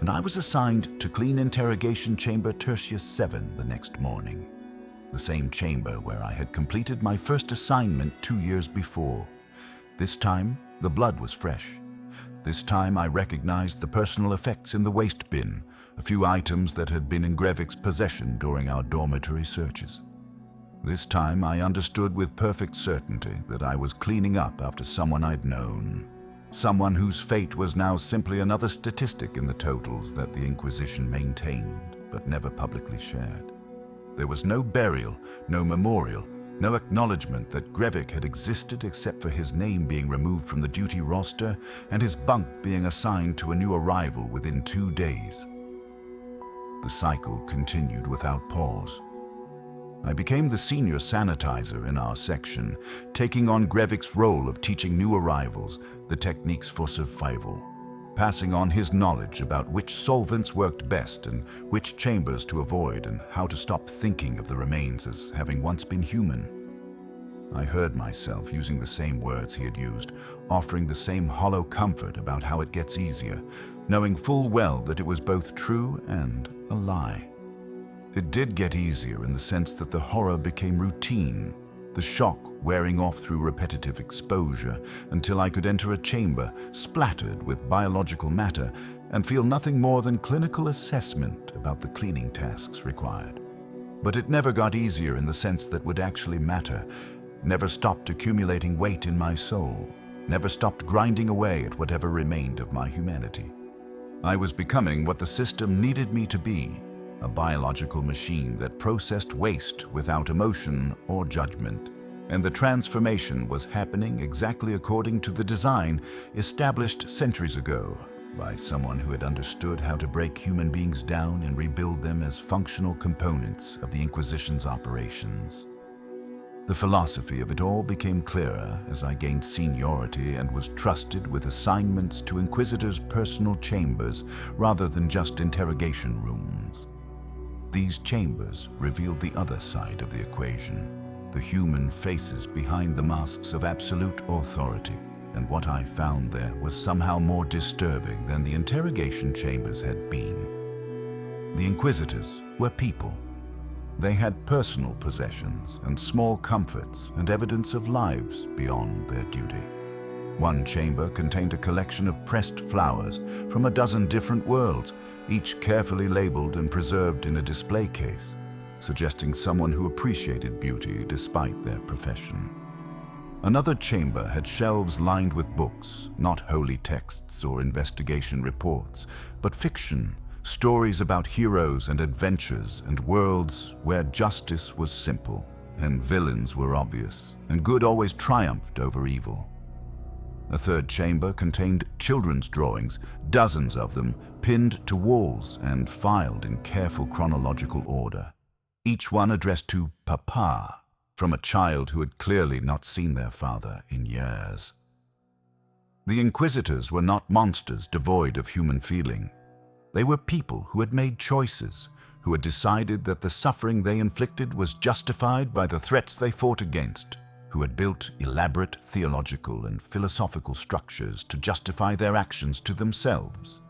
and I was assigned to clean interrogation chamber Tertius 7 the next morning, the same chamber where I had completed my first assignment 2 years before. This time, the blood was fresh. This time I recognized the personal effects in the waste bin, a few items that had been in Grevik's possession during our dormitory searches. This time I understood with perfect certainty that I was cleaning up after someone I'd known. Someone whose fate was now simply another statistic in the totals that the Inquisition maintained, but never publicly shared. There was no burial, no memorial, no acknowledgement that Grevik had existed except for his name being removed from the duty roster and his bunk being assigned to a new arrival within 2 days. The cycle continued without pause. I became the senior sanitizer in our section, taking on Grevik's role of teaching new arrivals the techniques for survival, passing on his knowledge about which solvents worked best and which chambers to avoid and how to stop thinking of the remains as having once been human. I heard myself using the same words he had used, offering the same hollow comfort about how it gets easier, knowing full well that it was both true and a lie. It did get easier in the sense that the horror became routine, the shock wearing off through repetitive exposure until I could enter a chamber splattered with biological matter and feel nothing more than clinical assessment about the cleaning tasks required. But it never got easier in the sense that would actually matter, never stopped accumulating weight in my soul, never stopped grinding away at whatever remained of my humanity. I was becoming what the system needed me to be, a biological machine that processed waste without emotion or judgment. And the transformation was happening exactly according to the design established centuries ago by someone who had understood how to break human beings down and rebuild them as functional components of the Inquisition's operations. The philosophy of it all became clearer as I gained seniority and was trusted with assignments to Inquisitors' personal chambers rather than just interrogation rooms. These chambers revealed the other side of the equation, the human faces behind the masks of absolute authority, and what I found there was somehow more disturbing than the interrogation chambers had been. The Inquisitors were people. They had personal possessions and small comforts and evidence of lives beyond their duty. One chamber contained a collection of pressed flowers from a dozen different worlds, each carefully labeled and preserved in a display case, suggesting someone who appreciated beauty despite their profession. Another chamber had shelves lined with books, not holy texts or investigation reports, but fiction, stories about heroes and adventures and worlds where justice was simple and villains were obvious and good always triumphed over evil. A third chamber contained children's drawings, dozens of them pinned to walls and filed in careful chronological order, each one addressed to Papa, from a child who had clearly not seen their father in years. The Inquisitors were not monsters devoid of human feeling. They were people who had made choices, who had decided that the suffering they inflicted was justified by the threats they fought against, who had built elaborate theological and philosophical structures to justify their actions to themselves.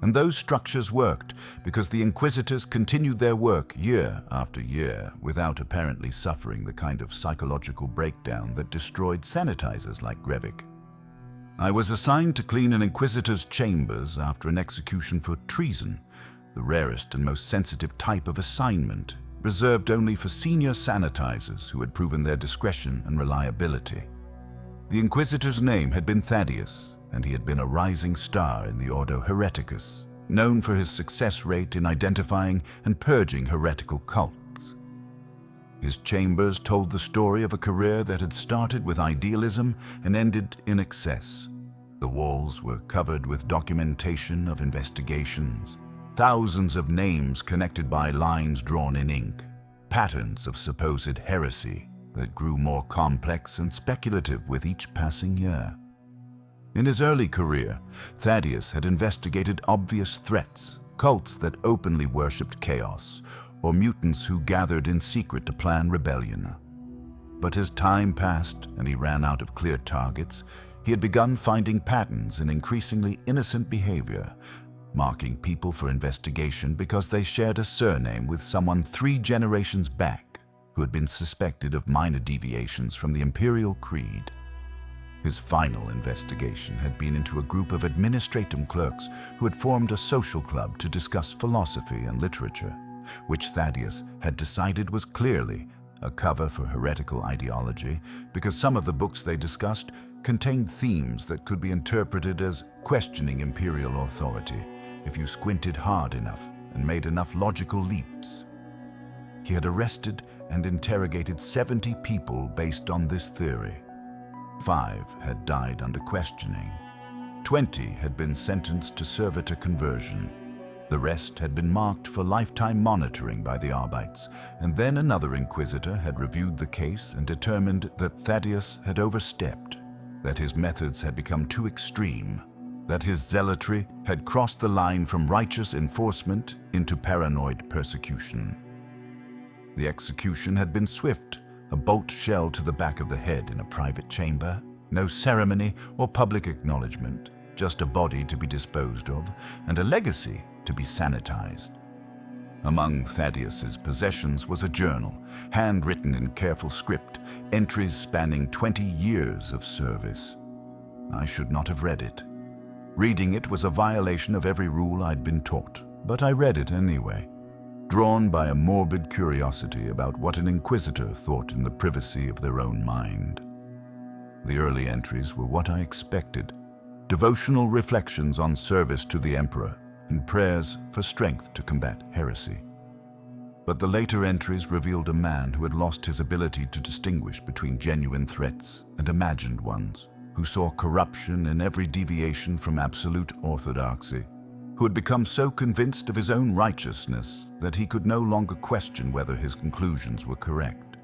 And those structures worked because the Inquisitors continued their work year after year without apparently suffering the kind of psychological breakdown that destroyed sanitizers like Grevik. I was assigned to clean an Inquisitor's chambers after an execution for treason, the rarest and most sensitive type of assignment, reserved only for senior sanitizers who had proven their discretion and reliability. The Inquisitor's name had been Thaddeus, and he had been a rising star in the Ordo Hereticus, known for his success rate in identifying and purging heretical cults. His chambers told the story of a career that had started with idealism and ended in excess. The walls were covered with documentation of investigations, thousands of names connected by lines drawn in ink, patterns of supposed heresy that grew more complex and speculative with each passing year. In his early career, Thaddeus had investigated obvious threats, cults that openly worshipped chaos, or mutants who gathered in secret to plan rebellion. But as time passed and he ran out of clear targets, he had begun finding patterns in increasingly innocent behavior, marking people for investigation because they shared a surname with someone 3 generations back who had been suspected of minor deviations from the Imperial Creed. His final investigation had been into a group of administratum clerks who had formed a social club to discuss philosophy and literature, which Thaddeus had decided was clearly a cover for heretical ideology because some of the books they discussed contained themes that could be interpreted as questioning imperial authority if you squinted hard enough and made enough logical leaps. He had arrested and interrogated 70 people based on this theory. 5 had died under questioning. 20 had been sentenced to servitor conversion. The rest had been marked for lifetime monitoring by the Arbites, and then another Inquisitor had reviewed the case and determined that Thaddeus had overstepped, that his methods had become too extreme, that his zealotry had crossed the line from righteous enforcement into paranoid persecution. The execution had been swift, a bolt shell to the back of the head in a private chamber, no ceremony or public acknowledgement, just a body to be disposed of and a legacy to be sanitized. Among Thaddeus's possessions was a journal, handwritten in careful script, entries spanning 20 years of service. I should not have read it. Reading it was a violation of every rule I'd been taught, but I read it anyway, drawn by a morbid curiosity about what an Inquisitor thought in the privacy of their own mind. The early entries were what I expected, devotional reflections on service to the Emperor and prayers for strength to combat heresy. But the later entries revealed a man who had lost his ability to distinguish between genuine threats and imagined ones, who saw corruption in every deviation from absolute orthodoxy, who had become so convinced of his own righteousness that he could no longer question whether his conclusions were correct.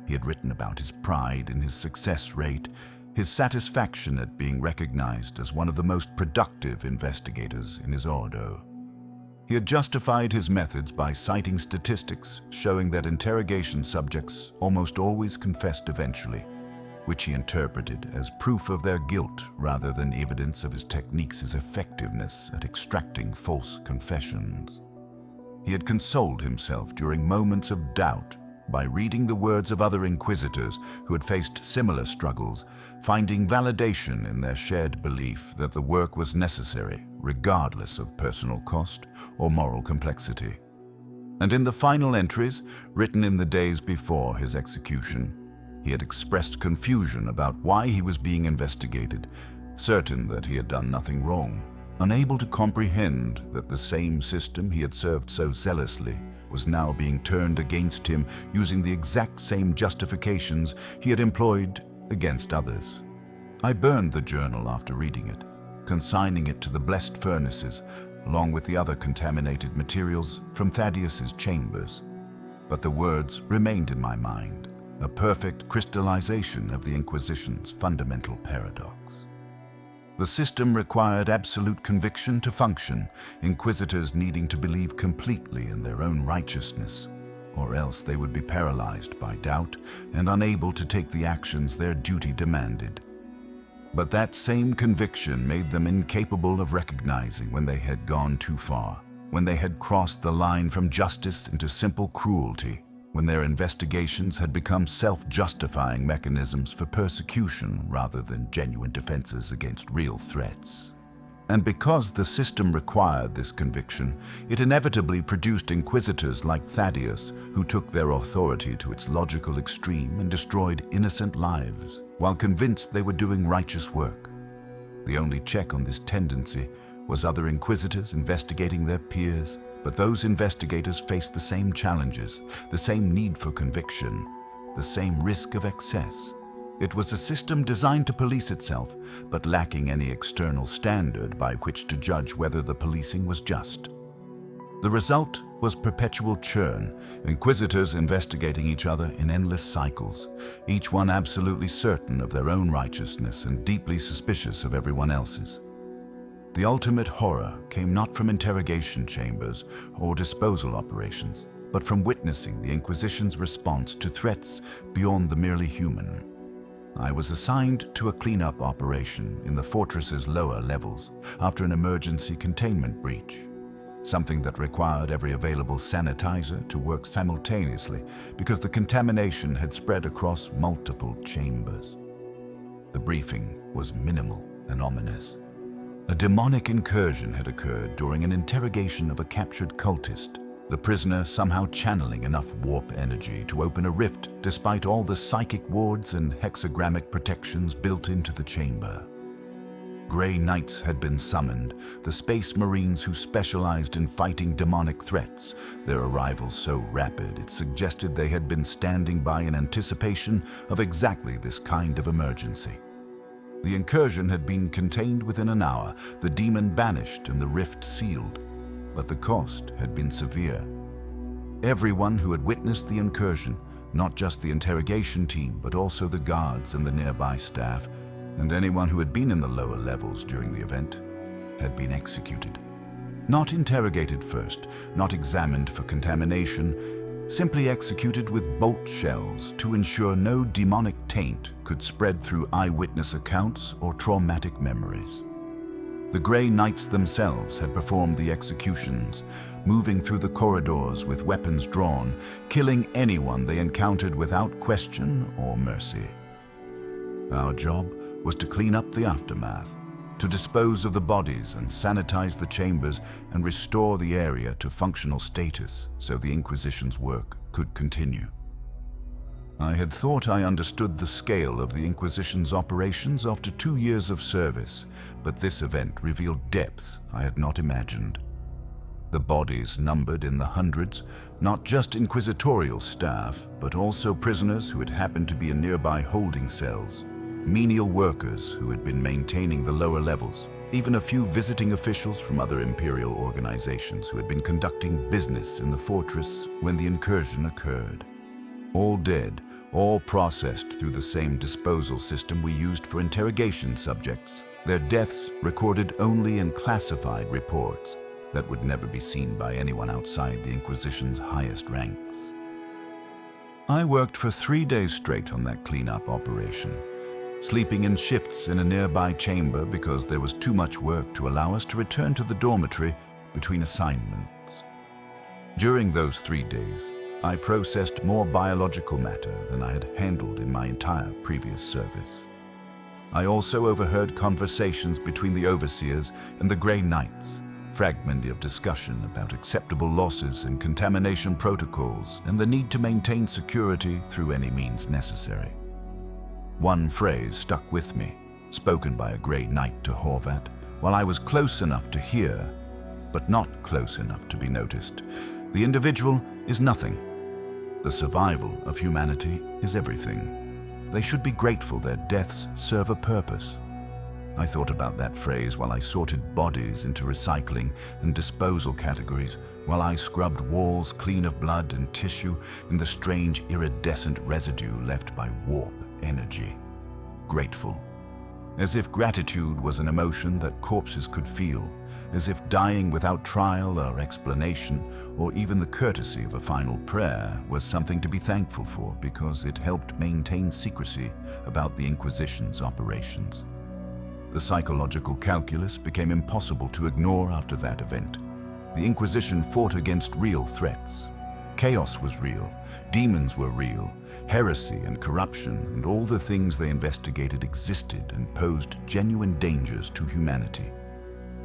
He had written about his pride in his success rate, his satisfaction at being recognized as one of the most productive investigators in his ordo. He had justified his methods by citing statistics showing that interrogation subjects almost always confessed eventually, which he interpreted as proof of their guilt rather than evidence of his techniques' effectiveness at extracting false confessions. He had consoled himself during moments of doubt by reading the words of other Inquisitors who had faced similar struggles, finding validation in their shared belief that the work was necessary, regardless of personal cost or moral complexity. And in the final entries, written in the days before his execution, he had expressed confusion about why he was being investigated, certain that he had done nothing wrong, unable to comprehend that the same system he had served so zealously was now being turned against him using the exact same justifications he had employed against others. I burned the journal after reading it, consigning it to the blessed furnaces, along with the other contaminated materials from Thaddeus's chambers. But the words remained in my mind, a perfect crystallization of the Inquisition's fundamental paradox. The system required absolute conviction to function, Inquisitors needing to believe completely in their own righteousness, or else they would be paralyzed by doubt and unable to take the actions their duty demanded. But that same conviction made them incapable of recognizing when they had gone too far, when they had crossed the line from justice into simple cruelty, when their investigations had become self-justifying mechanisms for persecution rather than genuine defenses against real threats. And because the system required this conviction, it inevitably produced Inquisitors like Thaddeus who took their authority to its logical extreme and destroyed innocent lives, while convinced they were doing righteous work. The only check on this tendency was other Inquisitors investigating their peers, but those investigators faced the same challenges, the same need for conviction, the same risk of excess. It was a system designed to police itself, but lacking any external standard by which to judge whether the policing was just. The result was perpetual churn, Inquisitors investigating each other in endless cycles, each one absolutely certain of their own righteousness and deeply suspicious of everyone else's. The ultimate horror came not from interrogation chambers or disposal operations, but from witnessing the Inquisition's response to threats beyond the merely human. I was assigned to a cleanup operation in the fortress's lower levels after an emergency containment breach, something that required every available sanitizer to work simultaneously because the contamination had spread across multiple chambers. The briefing was minimal and ominous. A demonic incursion had occurred during an interrogation of a captured cultist, the prisoner somehow channeling enough warp energy to open a rift despite all the psychic wards and hexagrammic protections built into the chamber. Grey Knights had been summoned, the space marines who specialized in fighting demonic threats, their arrival so rapid it suggested they had been standing by in anticipation of exactly this kind of emergency. The incursion had been contained within an hour, the demon banished and the rift sealed. but the cost had been severe. Everyone who had witnessed the incursion, not just the interrogation team, but also the guards and the nearby staff, and anyone who had been in the lower levels during the event, had been executed. Not interrogated first, not examined for contamination, simply executed with bolt shells to ensure no demonic taint could spread through eyewitness accounts or traumatic memories. The Grey Knights themselves had performed the executions, moving through the corridors with weapons drawn, killing anyone they encountered without question or mercy. Our job was to clean up the aftermath, to dispose of the bodies and sanitize the chambers and restore the area to functional status so the Inquisition's work could continue. I had thought I understood the scale of the Inquisition's operations after 2 years of service, but this event revealed depths I had not imagined. The bodies numbered in the hundreds, not just Inquisitorial staff, but also prisoners who had happened to be in nearby holding cells, menial workers who had been maintaining the lower levels, even a few visiting officials from other Imperial organizations who had been conducting business in the fortress when the incursion occurred. All dead, all processed through the same disposal system we used for interrogation subjects, their deaths recorded only in classified reports that would never be seen by anyone outside the Inquisition's highest ranks. I worked for 3 days straight on that cleanup operation, sleeping in shifts in a nearby chamber because there was too much work to allow us to return to the dormitory between assignments. During those 3 days, I processed more biological matter than I had handled in my entire previous service. I also overheard conversations between the overseers and the Grey Knights, fragments of discussion about acceptable losses and contamination protocols and the need to maintain security through any means necessary. One phrase stuck with me, spoken by a Grey Knight to Horvat, while I was close enough to hear, but not close enough to be noticed. The individual is nothing. The survival of humanity is everything. They should be grateful their deaths serve a purpose. I thought about that phrase while I sorted bodies into recycling and disposal categories, while I scrubbed walls clean of blood and tissue in the strange iridescent residue left by warp energy. Grateful. As if gratitude was an emotion that corpses could feel, as if dying without trial or explanation, or even the courtesy of a final prayer, was something to be thankful for because it helped maintain secrecy about the Inquisition's operations. The psychological calculus became impossible to ignore after that event. The Inquisition fought against real threats. Chaos was real, demons were real, heresy and corruption and all the things they investigated existed and posed genuine dangers to humanity.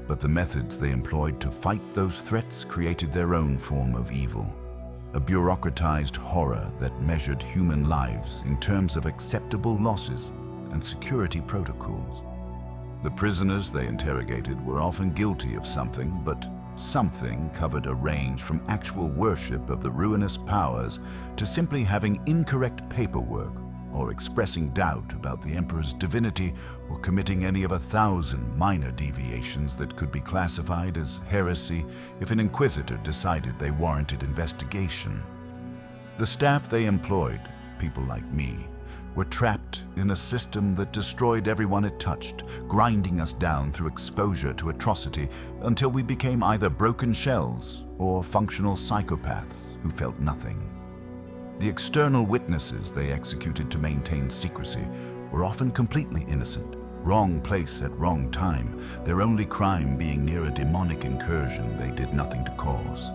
But the methods they employed to fight those threats created their own form of evil, a bureaucratized horror that measured human lives in terms of acceptable losses and security protocols. The prisoners they interrogated were often guilty of something, but something covered a range from actual worship of the ruinous powers to simply having incorrect paperwork or expressing doubt about the Emperor's divinity or committing any of 1,000 minor deviations that could be classified as heresy if an inquisitor decided they warranted investigation. The staff they employed, people like me, were trapped in a system that destroyed everyone it touched, grinding us down through exposure to atrocity until we became either broken shells or functional psychopaths who felt nothing. The external witnesses they executed to maintain secrecy were often completely innocent, wrong place at wrong time, their only crime being near a demonic incursion they did nothing to cause.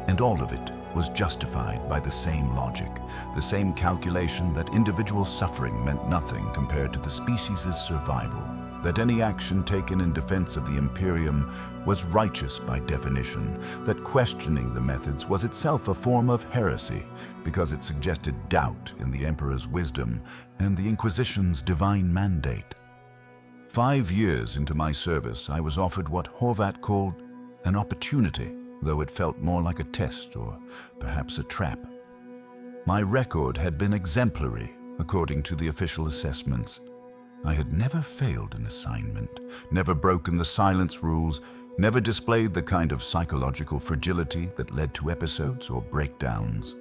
And all of it was justified by the same logic, the same calculation that individual suffering meant nothing compared to the species' survival, that any action taken in defense of the Imperium was righteous by definition, that questioning the methods was itself a form of heresy because it suggested doubt in the Emperor's wisdom and the Inquisition's divine mandate. 5 years into my service, I was offered what Horvat called an opportunity, though it felt more like a test or perhaps a trap. My record had been exemplary, according to the official assessments. I had never failed an assignment, never broken the silence rules, never displayed the kind of psychological fragility that led to episodes or breakdowns.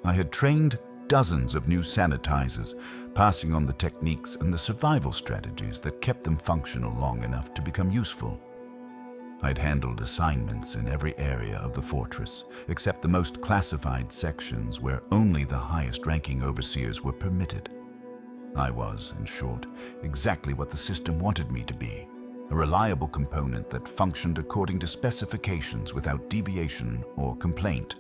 I had trained dozens of new sanitizers, passing on the techniques and the survival strategies that kept them functional long enough to become useful. I'd handled assignments in every area of the fortress, except the most classified sections where only the highest-ranking overseers were permitted. I was, in short, exactly what the system wanted me to be, a reliable component that functioned according to specifications without deviation or complaint.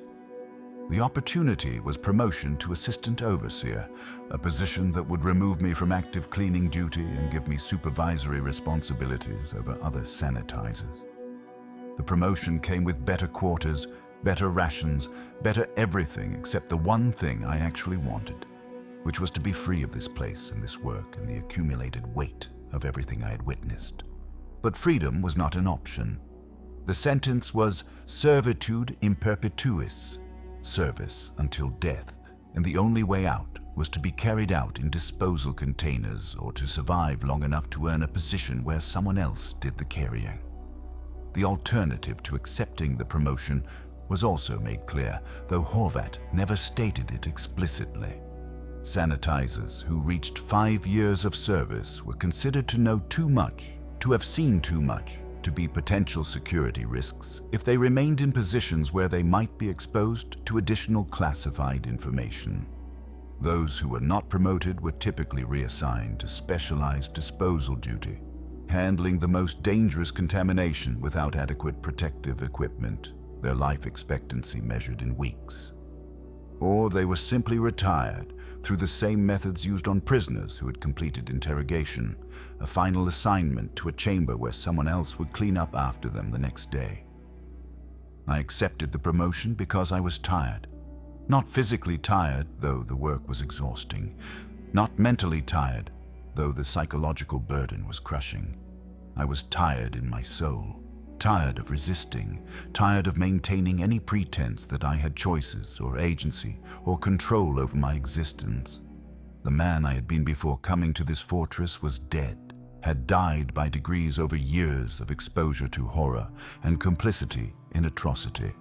The opportunity was promotion to Assistant Overseer, a position that would remove me from active cleaning duty and give me supervisory responsibilities over other sanitizers. The promotion came with better quarters, better rations, better everything except the one thing I actually wanted, which was to be free of this place and this work and the accumulated weight of everything I had witnessed. But freedom was not an option. The sentence was servitude in perpetuis, service until death, and the only way out was to be carried out in disposal containers or to survive long enough to earn a position where someone else did the carrying. The alternative to accepting the promotion was also made clear, though Horvat never stated it explicitly. Sanitizers who reached 5 years of service were considered to know too much, to have seen too much, to be potential security risks if they remained in positions where they might be exposed to additional classified information. Those who were not promoted were typically reassigned to specialized disposal duty, handling the most dangerous contamination without adequate protective equipment, their life expectancy measured in weeks. Or they were simply retired through the same methods used on prisoners who had completed interrogation, a final assignment to a chamber where someone else would clean up after them the next day. I accepted the promotion because I was tired. Not physically tired, though the work was exhausting. Not mentally tired, though the psychological burden was crushing. I was tired in my soul, tired of resisting, tired of maintaining any pretense that I had choices or agency or control over my existence. The man I had been before coming to this fortress was dead, had died by degrees over years of exposure to horror and complicity in atrocity.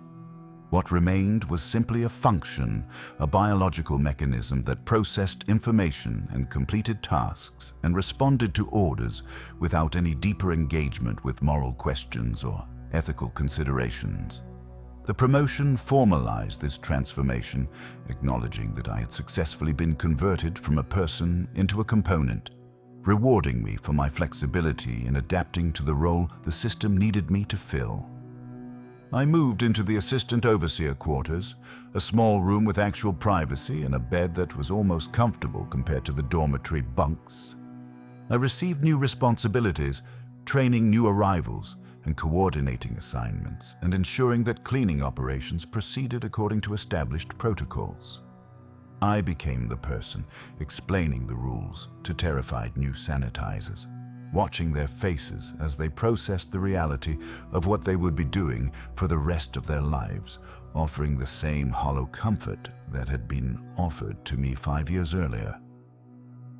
What remained was simply a function, a biological mechanism that processed information and completed tasks and responded to orders without any deeper engagement with moral questions or ethical considerations. The promotion formalized this transformation, acknowledging that I had successfully been converted from a person into a component, rewarding me for my flexibility in adapting to the role the system needed me to fill. I moved into the Assistant Overseer quarters, a small room with actual privacy and a bed that was almost comfortable compared to the dormitory bunks. I received new responsibilities, training new arrivals and coordinating assignments and ensuring that cleaning operations proceeded according to established protocols. I became the person explaining the rules to terrified new sanitizers, watching their faces as they processed the reality of what they would be doing for the rest of their lives, offering the same hollow comfort that had been offered to me 5 years earlier.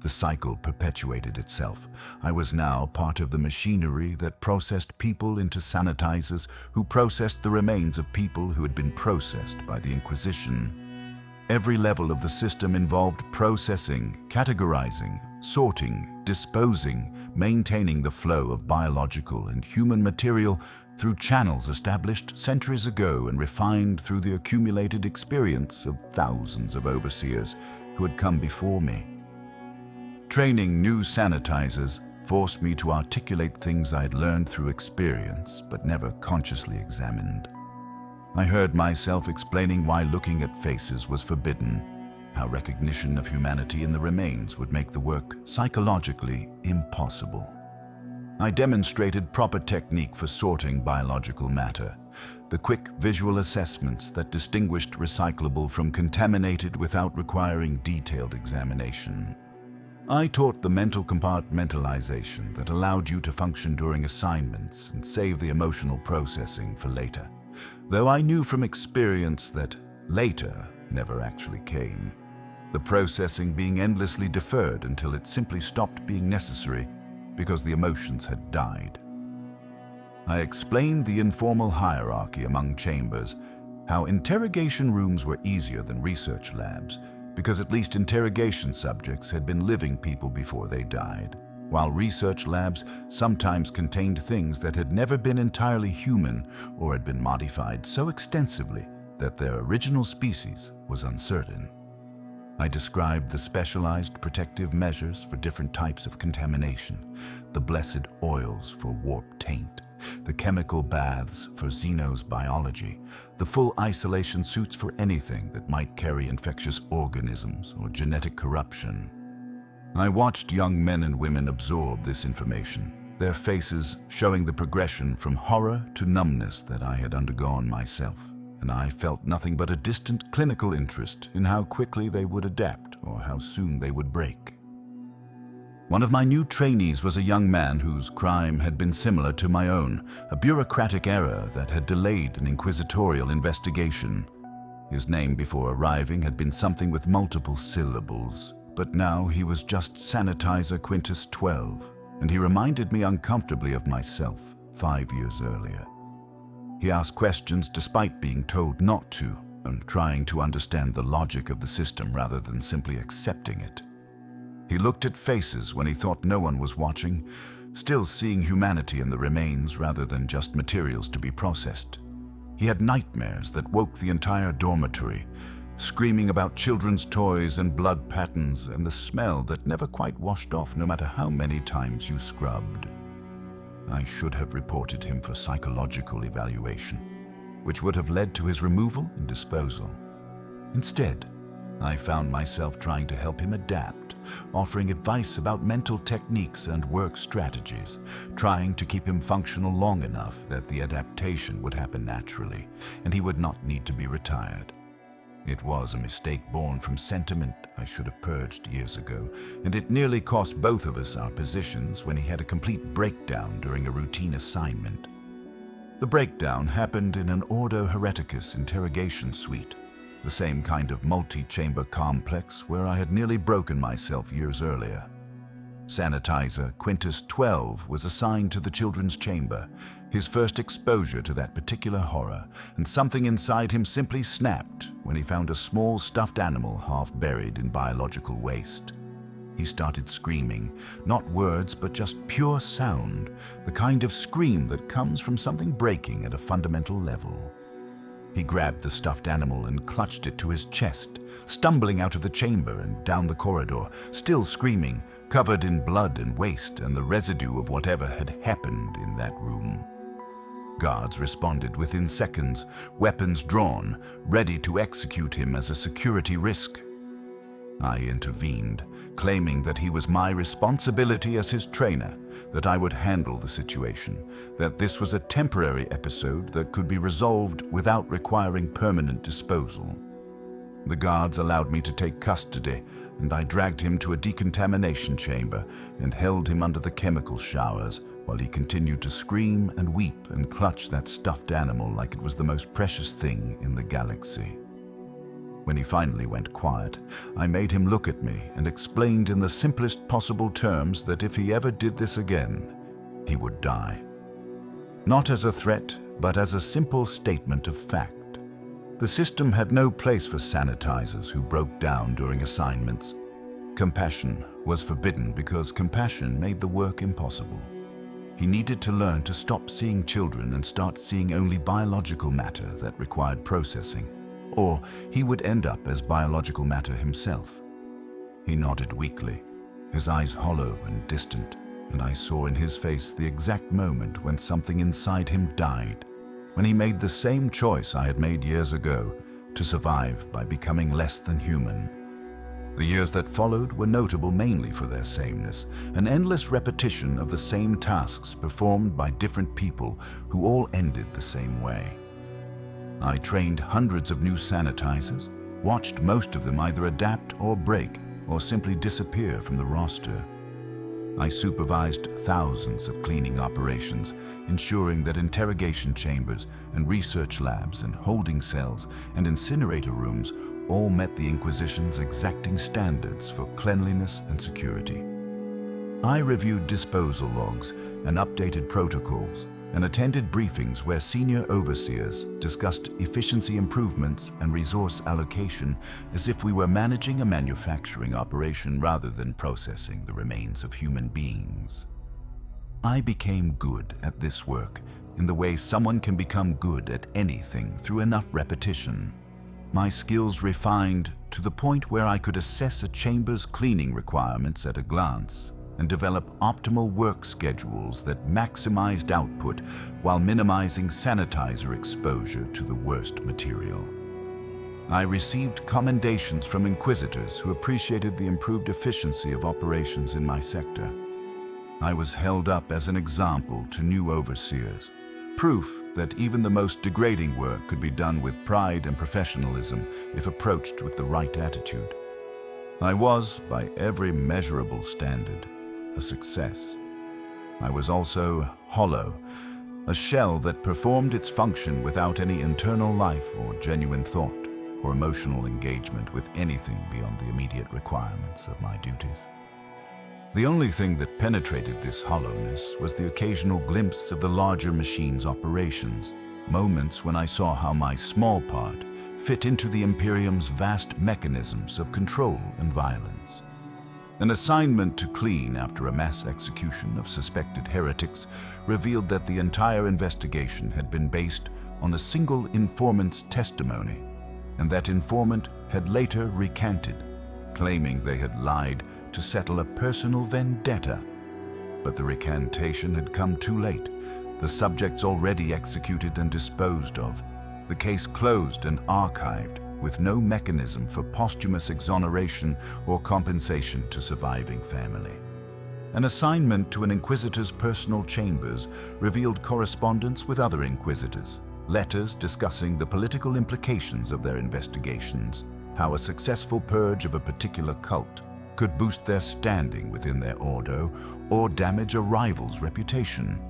The cycle perpetuated itself. I was now part of the machinery that processed people into sanitizers who processed the remains of people who had been processed by the Inquisition. Every level of the system involved processing, categorizing, sorting, disposing, maintaining the flow of biological and human material through channels established centuries ago and refined through the accumulated experience of thousands of overseers who had come before me. Training new sanitizers forced me to articulate things I had learned through experience but never consciously examined. I heard myself explaining why looking at faces was forbidden, how recognition of humanity in the remains would make the work psychologically impossible. I demonstrated proper technique for sorting biological matter, the quick visual assessments that distinguished recyclable from contaminated without requiring detailed examination. I taught the mental compartmentalization that allowed you to function during assignments and save the emotional processing for later, though I knew from experience that later never actually came, the processing being endlessly deferred until it simply stopped being necessary because the emotions had died. I explained the informal hierarchy among chambers, how interrogation rooms were easier than research labs, because at least interrogation subjects had been living people before they died, while research labs sometimes contained things that had never been entirely human or had been modified so extensively that their original species was uncertain. I described the specialized protective measures for different types of contamination, the blessed oils for warp taint, the chemical baths for Xenos biology, the full isolation suits for anything that might carry infectious organisms or genetic corruption. I watched young men and women absorb this information, their faces showing the progression from horror to numbness that I had undergone myself, and I felt nothing but a distant clinical interest in how quickly they would adapt or how soon they would break. One of my new trainees was a young man whose crime had been similar to my own, a bureaucratic error that had delayed an inquisitorial investigation. His name before arriving had been something with multiple syllables, but now he was just Sanitizer Quintus 12, and he reminded me uncomfortably of myself 5 years earlier. He asked questions despite being told not to, and trying to understand the logic of the system rather than simply accepting it. He looked at faces when he thought no one was watching, still seeing humanity in the remains rather than just materials to be processed. He had nightmares that woke the entire dormitory, screaming about children's toys and blood patterns and the smell that never quite washed off no matter how many times you scrubbed. I should have reported him for psychological evaluation, which would have led to his removal and disposal. Instead, I found myself trying to help him adapt, offering advice about mental techniques and work strategies, trying to keep him functional long enough that the adaptation would happen naturally, and he would not need to be retired. It was a mistake born from sentiment I should have purged years ago, and it nearly cost both of us our positions when he had a complete breakdown during a routine assignment. The breakdown happened in an Ordo Hereticus interrogation suite, the same kind of multi-chamber complex where I had nearly broken myself years earlier. Sanitizer Quintus 12 was assigned to the children's chamber, his first exposure to that particular horror, and something inside him simply snapped when he found a small stuffed animal half buried in biological waste. He started screaming, not words but just pure sound, the kind of scream that comes from something breaking at a fundamental level. He grabbed the stuffed animal and clutched it to his chest, stumbling out of the chamber and down the corridor, still screaming, covered in blood and waste and the residue of whatever had happened in that room. Guards responded within seconds, weapons drawn, ready to execute him as a security risk. I intervened, claiming that he was my responsibility as his trainer, that I would handle the situation, that this was a temporary episode that could be resolved without requiring permanent disposal. The guards allowed me to take custody, and I dragged him to a decontamination chamber and held him under the chemical showers while he continued to scream and weep and clutch that stuffed animal like it was the most precious thing in the galaxy. When he finally went quiet, I made him look at me and explained in the simplest possible terms that if he ever did this again, he would die. Not as a threat, but as a simple statement of fact. The system had no place for sanitizers who broke down during assignments. Compassion was forbidden because compassion made the work impossible. He needed to learn to stop seeing children and start seeing only biological matter that required processing, or he would end up as biological matter himself. He nodded weakly, his eyes hollow and distant, and I saw in his face the exact moment when something inside him died, when he made the same choice I had made years ago, to survive by becoming less than human. The years that followed were notable mainly for their sameness, an endless repetition of the same tasks performed by different people who all ended the same way. I trained hundreds of new sanitizers, watched most of them either adapt or break, or simply disappear from the roster. I supervised thousands of cleaning operations, ensuring that interrogation chambers and research labs and holding cells and incinerator rooms all met the Inquisition's exacting standards for cleanliness and security. I reviewed disposal logs and updated protocols, and attended briefings where senior overseers discussed efficiency improvements and resource allocation as if we were managing a manufacturing operation rather than processing the remains of human beings. I became good at this work in the way someone can become good at anything through enough repetition. My skills refined to the point where I could assess a chamber's cleaning requirements at a glance and develop optimal work schedules that maximized output while minimizing sanitizer exposure to the worst material. I received commendations from inquisitors who appreciated the improved efficiency of operations in my sector. I was held up as an example to new overseers, proof that even the most degrading work could be done with pride and professionalism if approached with the right attitude. I was, by every measurable standard, a success. I was also hollow, a shell that performed its function without any internal life or genuine thought or emotional engagement with anything beyond the immediate requirements of my duties. The only thing that penetrated this hollowness was the occasional glimpse of the larger machine's operations, moments when I saw how my small part fit into the Imperium's vast mechanisms of control and violence. An assignment to clean after a mass execution of suspected heretics revealed that the entire investigation had been based on a single informant's testimony, and that informant had later recanted, claiming they had lied to settle a personal vendetta. But the recantation had come too late, the subjects already executed and disposed of, the case closed and archived, with no mechanism for posthumous exoneration or compensation to surviving family. An assignment to an inquisitor's personal chambers revealed correspondence with other inquisitors, letters discussing the political implications of their investigations, how a successful purge of a particular cult could boost their standing within their ordo or damage a rival's reputation.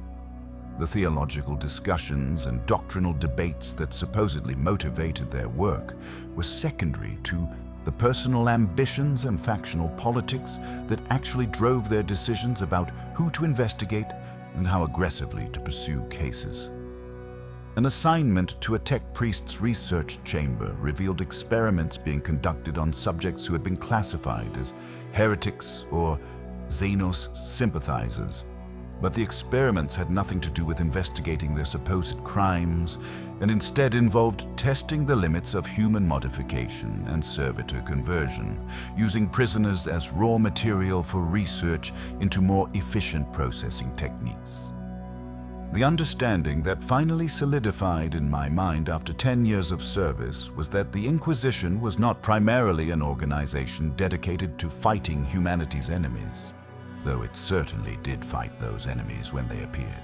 The theological discussions and doctrinal debates that supposedly motivated their work were secondary to the personal ambitions and factional politics that actually drove their decisions about who to investigate and how aggressively to pursue cases. An assignment to a tech priest's research chamber revealed experiments being conducted on subjects who had been classified as heretics or Xenos sympathizers. But the experiments had nothing to do with investigating their supposed crimes, and instead involved testing the limits of human modification and servitor conversion, using prisoners as raw material for research into more efficient processing techniques. The understanding that finally solidified in my mind after 10 years of service was that the Inquisition was not primarily an organization dedicated to fighting humanity's enemies, though it certainly did fight those enemies when they appeared.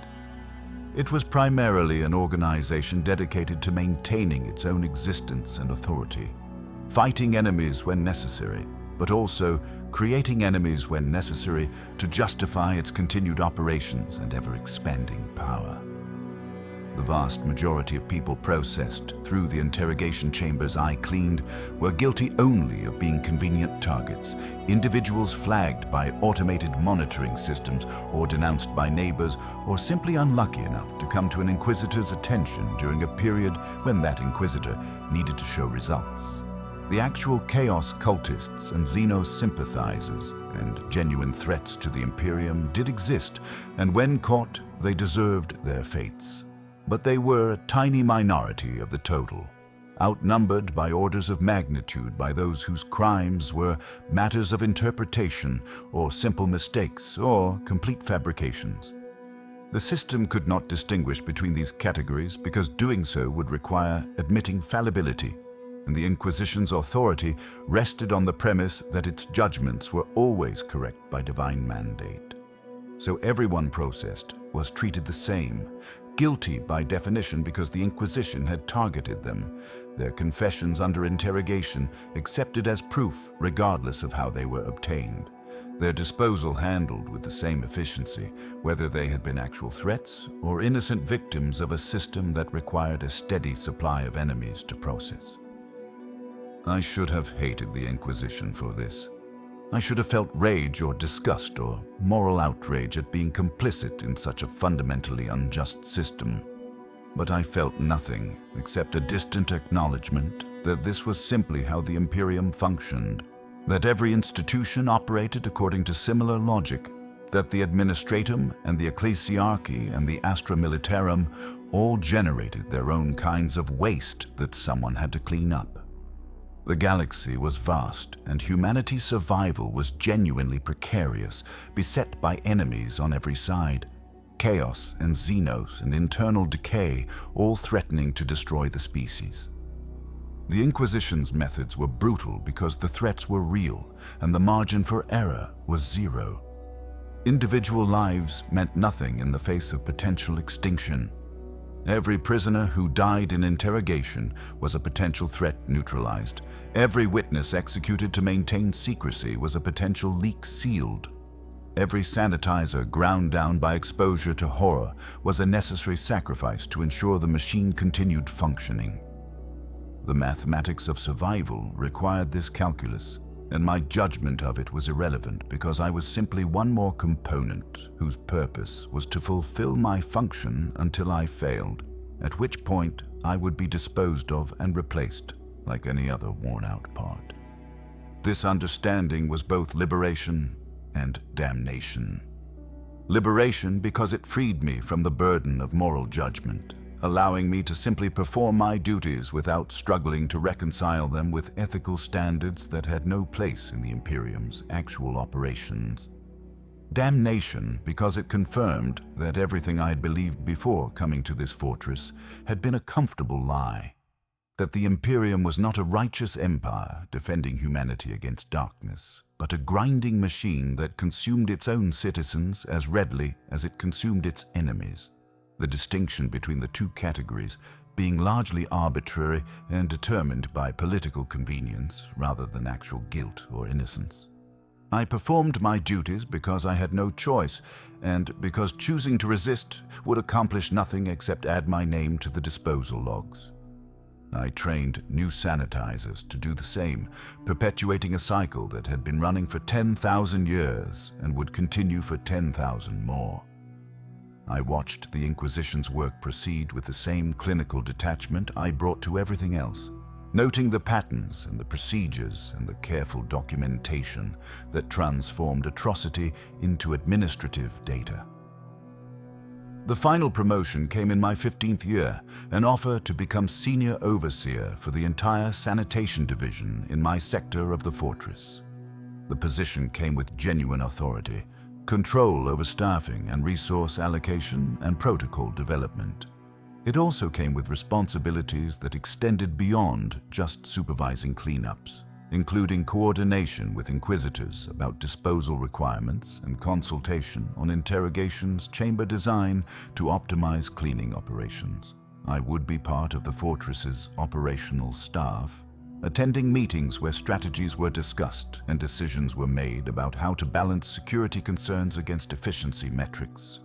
It was primarily an organization dedicated to maintaining its own existence and authority, fighting enemies when necessary, but also creating enemies when necessary to justify its continued operations and ever-expanding power. The vast majority of people processed through the interrogation chambers I cleaned were guilty only of being convenient targets, individuals flagged by automated monitoring systems or denounced by neighbors, or simply unlucky enough to come to an inquisitor's attention during a period when that inquisitor needed to show results. The actual chaos cultists and Xenos sympathizers and genuine threats to the Imperium did exist, and when caught, they deserved their fates. But they were a tiny minority of the total, outnumbered by orders of magnitude by those whose crimes were matters of interpretation or simple mistakes or complete fabrications. The system could not distinguish between these categories because doing so would require admitting fallibility, and the Inquisition's authority rested on the premise that its judgments were always correct by divine mandate. So everyone processed was treated the same, guilty by definition because the Inquisition had targeted them, their confessions under interrogation accepted as proof regardless of how they were obtained, their disposal handled with the same efficiency, whether they had been actual threats or innocent victims of a system that required a steady supply of enemies to process. I should have hated the Inquisition for this. I should have felt rage or disgust or moral outrage at being complicit in such a fundamentally unjust system. But I felt nothing except a distant acknowledgement that this was simply how the Imperium functioned, that every institution operated according to similar logic, that the administratum and the ecclesiarchy and the astra militarum all generated their own kinds of waste that someone had to clean up. The galaxy was vast, and humanity's survival was genuinely precarious, beset by enemies on every side. Chaos and xenos and internal decay, all threatening to destroy the species. The Inquisition's methods were brutal because the threats were real, and the margin for error was zero. Individual lives meant nothing in the face of potential extinction. Every prisoner who died in interrogation was a potential threat neutralized. Every witness executed to maintain secrecy was a potential leak sealed. Every sanitizer ground down by exposure to horror was a necessary sacrifice to ensure the machine continued functioning. The mathematics of survival required this calculus, and my judgment of it was irrelevant because I was simply one more component whose purpose was to fulfill my function until I failed, at which point I would be disposed of and replaced like any other worn-out part. This understanding was both liberation and damnation. Liberation because it freed me from the burden of moral judgment, allowing me to simply perform my duties without struggling to reconcile them with ethical standards that had no place in the Imperium's actual operations. Damnation because it confirmed that everything I had believed before coming to this fortress had been a comfortable lie, that the Imperium was not a righteous empire defending humanity against darkness, but a grinding machine that consumed its own citizens as readily as it consumed its enemies. The distinction between the two categories being largely arbitrary and determined by political convenience rather than actual guilt or innocence. I performed my duties because I had no choice, and because choosing to resist would accomplish nothing except add my name to the disposal logs. I trained new sanitizers to do the same, perpetuating a cycle that had been running for 10,000 years and would continue for 10,000 more. I watched the Inquisition's work proceed with the same clinical detachment I brought to everything else, noting the patterns and the procedures and the careful documentation that transformed atrocity into administrative data. The final promotion came in my 15th year, an offer to become senior overseer for the entire sanitation division in my sector of the fortress. The position came with genuine authority, control over staffing and resource allocation and protocol development. It also came with responsibilities that extended beyond just supervising cleanups, including coordination with Inquisitors about disposal requirements and consultation on interrogations chamber design to optimize cleaning operations. I would be part of the fortress's operational staff, attending meetings where strategies were discussed and decisions were made about how to balance security concerns against efficiency metrics.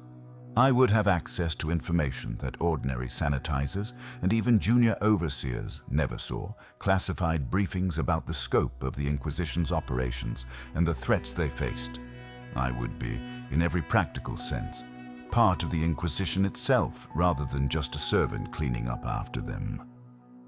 I would have access to information that ordinary sanitizers and even junior overseers never saw, classified briefings about the scope of the Inquisition's operations and the threats they faced. I would be, in every practical sense, part of the Inquisition itself rather than just a servant cleaning up after them.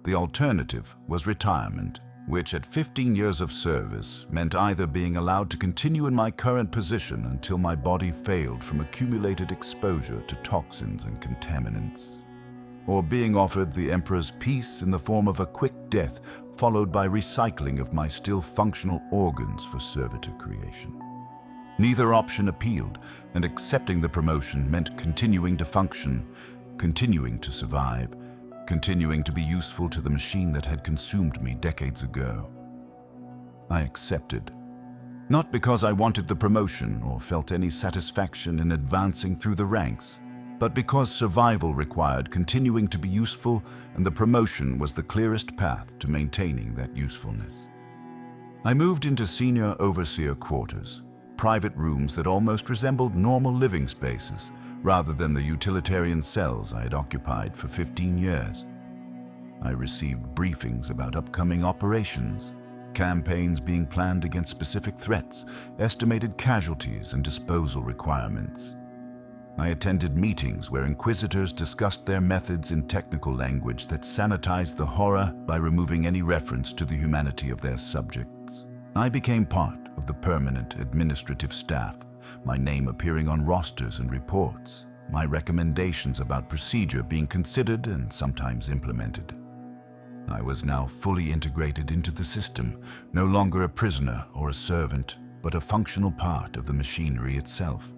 The alternative was retirement, which at 15 years of service meant either being allowed to continue in my current position until my body failed from accumulated exposure to toxins and contaminants, or being offered the Emperor's peace in the form of a quick death followed by recycling of my still functional organs for servitor creation. Neither option appealed, and accepting the promotion meant continuing to function, continuing to survive, continuing to be useful to the machine that had consumed me decades ago. I accepted, not because I wanted the promotion or felt any satisfaction in advancing through the ranks, but because survival required continuing to be useful and the promotion was the clearest path to maintaining that usefulness. I moved into senior overseer quarters, private rooms that almost resembled normal living spaces, rather than the utilitarian cells I had occupied for 15 years. I received briefings about upcoming operations, campaigns being planned against specific threats, estimated casualties, and disposal requirements. I attended meetings where Inquisitors discussed their methods in technical language that sanitized the horror by removing any reference to the humanity of their subjects. I became part of the permanent administrative staff, my name appearing on rosters and reports, my recommendations about procedure being considered and sometimes implemented. I was now fully integrated into the system, no longer a prisoner or a servant, but a functional part of the machinery itself.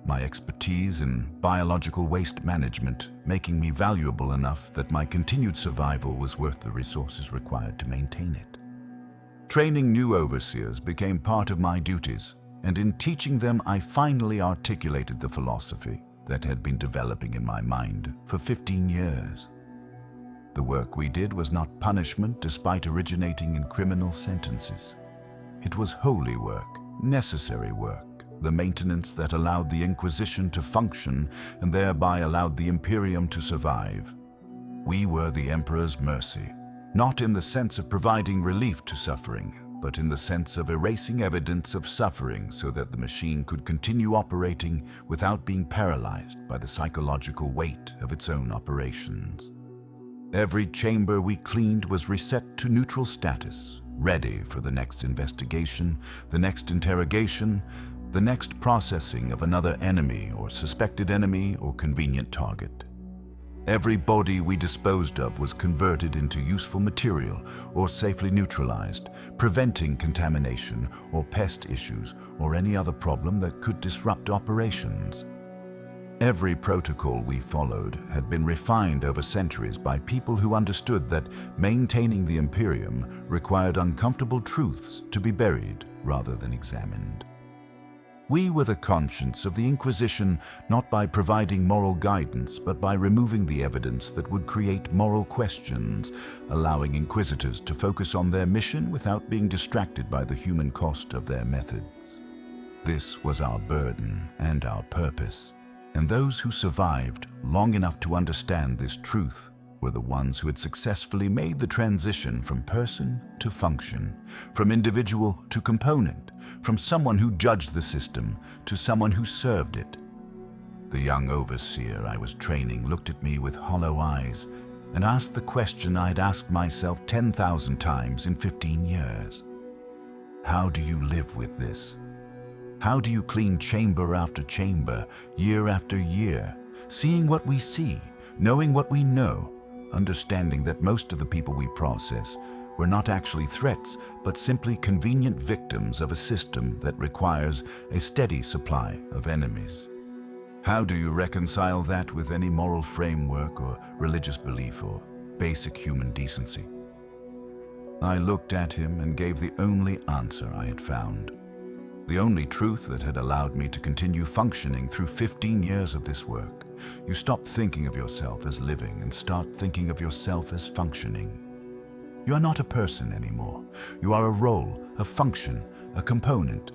My expertise in biological waste management making me valuable enough that my continued survival was worth the resources required to maintain it. Training new overseers became part of my duties, and in teaching them I finally articulated the philosophy that had been developing in my mind for 15 years. The work we did was not punishment despite originating in criminal sentences. It was holy work, necessary work, the maintenance that allowed the Inquisition to function and thereby allowed the Imperium to survive. We were the Emperor's mercy, not in the sense of providing relief to suffering, but in the sense of erasing evidence of suffering so that the machine could continue operating without being paralyzed by the psychological weight of its own operations. Every chamber we cleaned was reset to neutral status, ready for the next investigation, the next interrogation, the next processing of another enemy or suspected enemy or convenient target. Every body we disposed of was converted into useful material or safely neutralized, preventing contamination or pest issues or any other problem that could disrupt operations. Every protocol we followed had been refined over centuries by people who understood that maintaining the Imperium required uncomfortable truths to be buried rather than examined. We were the conscience of the Inquisition not by providing moral guidance, but by removing the evidence that would create moral questions, allowing Inquisitors to focus on their mission without being distracted by the human cost of their methods. This was our burden and our purpose, and those who survived long enough to understand this truth were the ones who had successfully made the transition from person to function, from individual to component, from someone who judged the system to someone who served it. The young overseer I was training looked at me with hollow eyes and asked the question I'd asked myself 10,000 times in 15 years. How do you live with this? How do you clean chamber after chamber, year after year, seeing what we see, knowing what we know, understanding that most of the people we process were not actually threats, but simply convenient victims of a system that requires a steady supply of enemies? How do you reconcile that with any moral framework or religious belief or basic human decency? I looked at him and gave the only answer I had found, the only truth that had allowed me to continue functioning through 15 years of this work. You stop thinking of yourself as living and start thinking of yourself as functioning. You are not a person anymore. You are a role, a function, a component.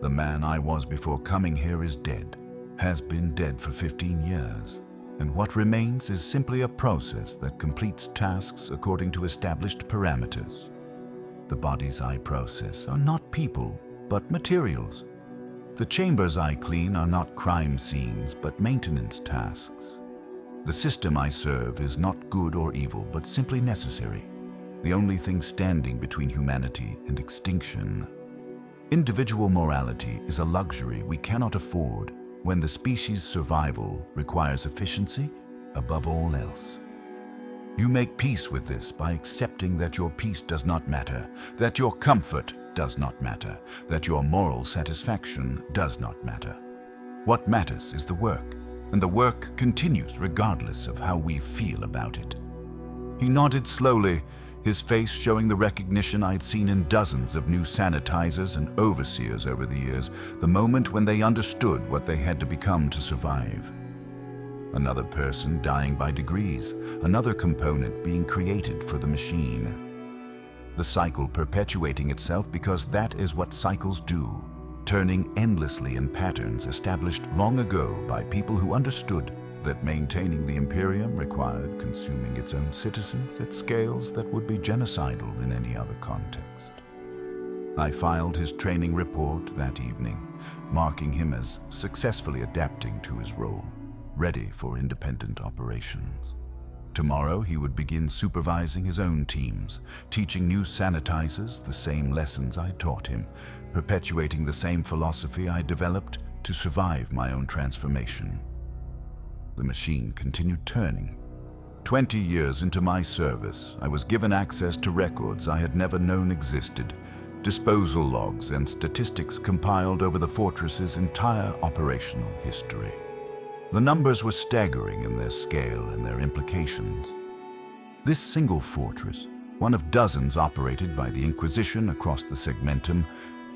The man I was before coming here is dead, has been dead for 15 years, and what remains is simply a process that completes tasks according to established parameters. The bodies I process are not people, but materials. The chambers I clean are not crime scenes, but maintenance tasks. The system I serve is not good or evil, but simply necessary, the only thing standing between humanity and extinction. Individual morality is a luxury we cannot afford when the species' survival requires efficiency above all else. You make peace with this by accepting that your peace does not matter, that your comfort does not matter, that your moral satisfaction does not matter. What matters is the work, and the work continues regardless of how we feel about it. He nodded slowly, his face showing the recognition I'd seen in dozens of new sanitizers and overseers over the years, the moment when they understood what they had to become to survive. Another person dying by degrees, another component being created for the machine. The cycle perpetuating itself because that is what cycles do, turning endlessly in patterns established long ago by people who understood that maintaining the Imperium required consuming its own citizens at scales that would be genocidal in any other context. I filed his training report that evening, marking him as successfully adapting to his role, ready for independent operations. Tomorrow he would begin supervising his own teams, teaching new sanitizers the same lessons I taught him, perpetuating the same philosophy I developed to survive my own transformation. The machine continued turning. 20 years into my service, I was given access to records I had never known existed, disposal logs and statistics compiled over the fortress's entire operational history. The numbers were staggering in their scale and their implications. This single fortress, one of dozens operated by the Inquisition across the segmentum,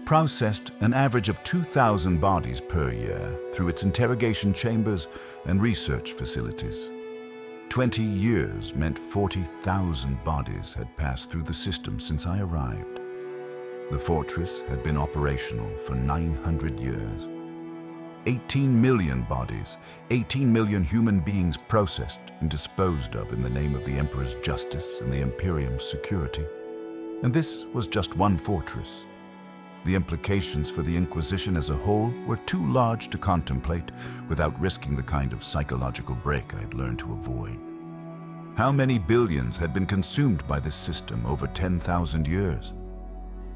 processed an average of 2,000 bodies per year through its interrogation chambers and research facilities. 20 years meant 40,000 bodies had passed through the system since I arrived. The fortress had been operational for 900 years. 18 million bodies, 18 million human beings processed and disposed of in the name of the Emperor's justice and the Imperium's security. And this was just one fortress. The implications for the Inquisition as a whole were too large to contemplate without risking the kind of psychological break I had learned to avoid. How many billions had been consumed by this system over 10,000 years?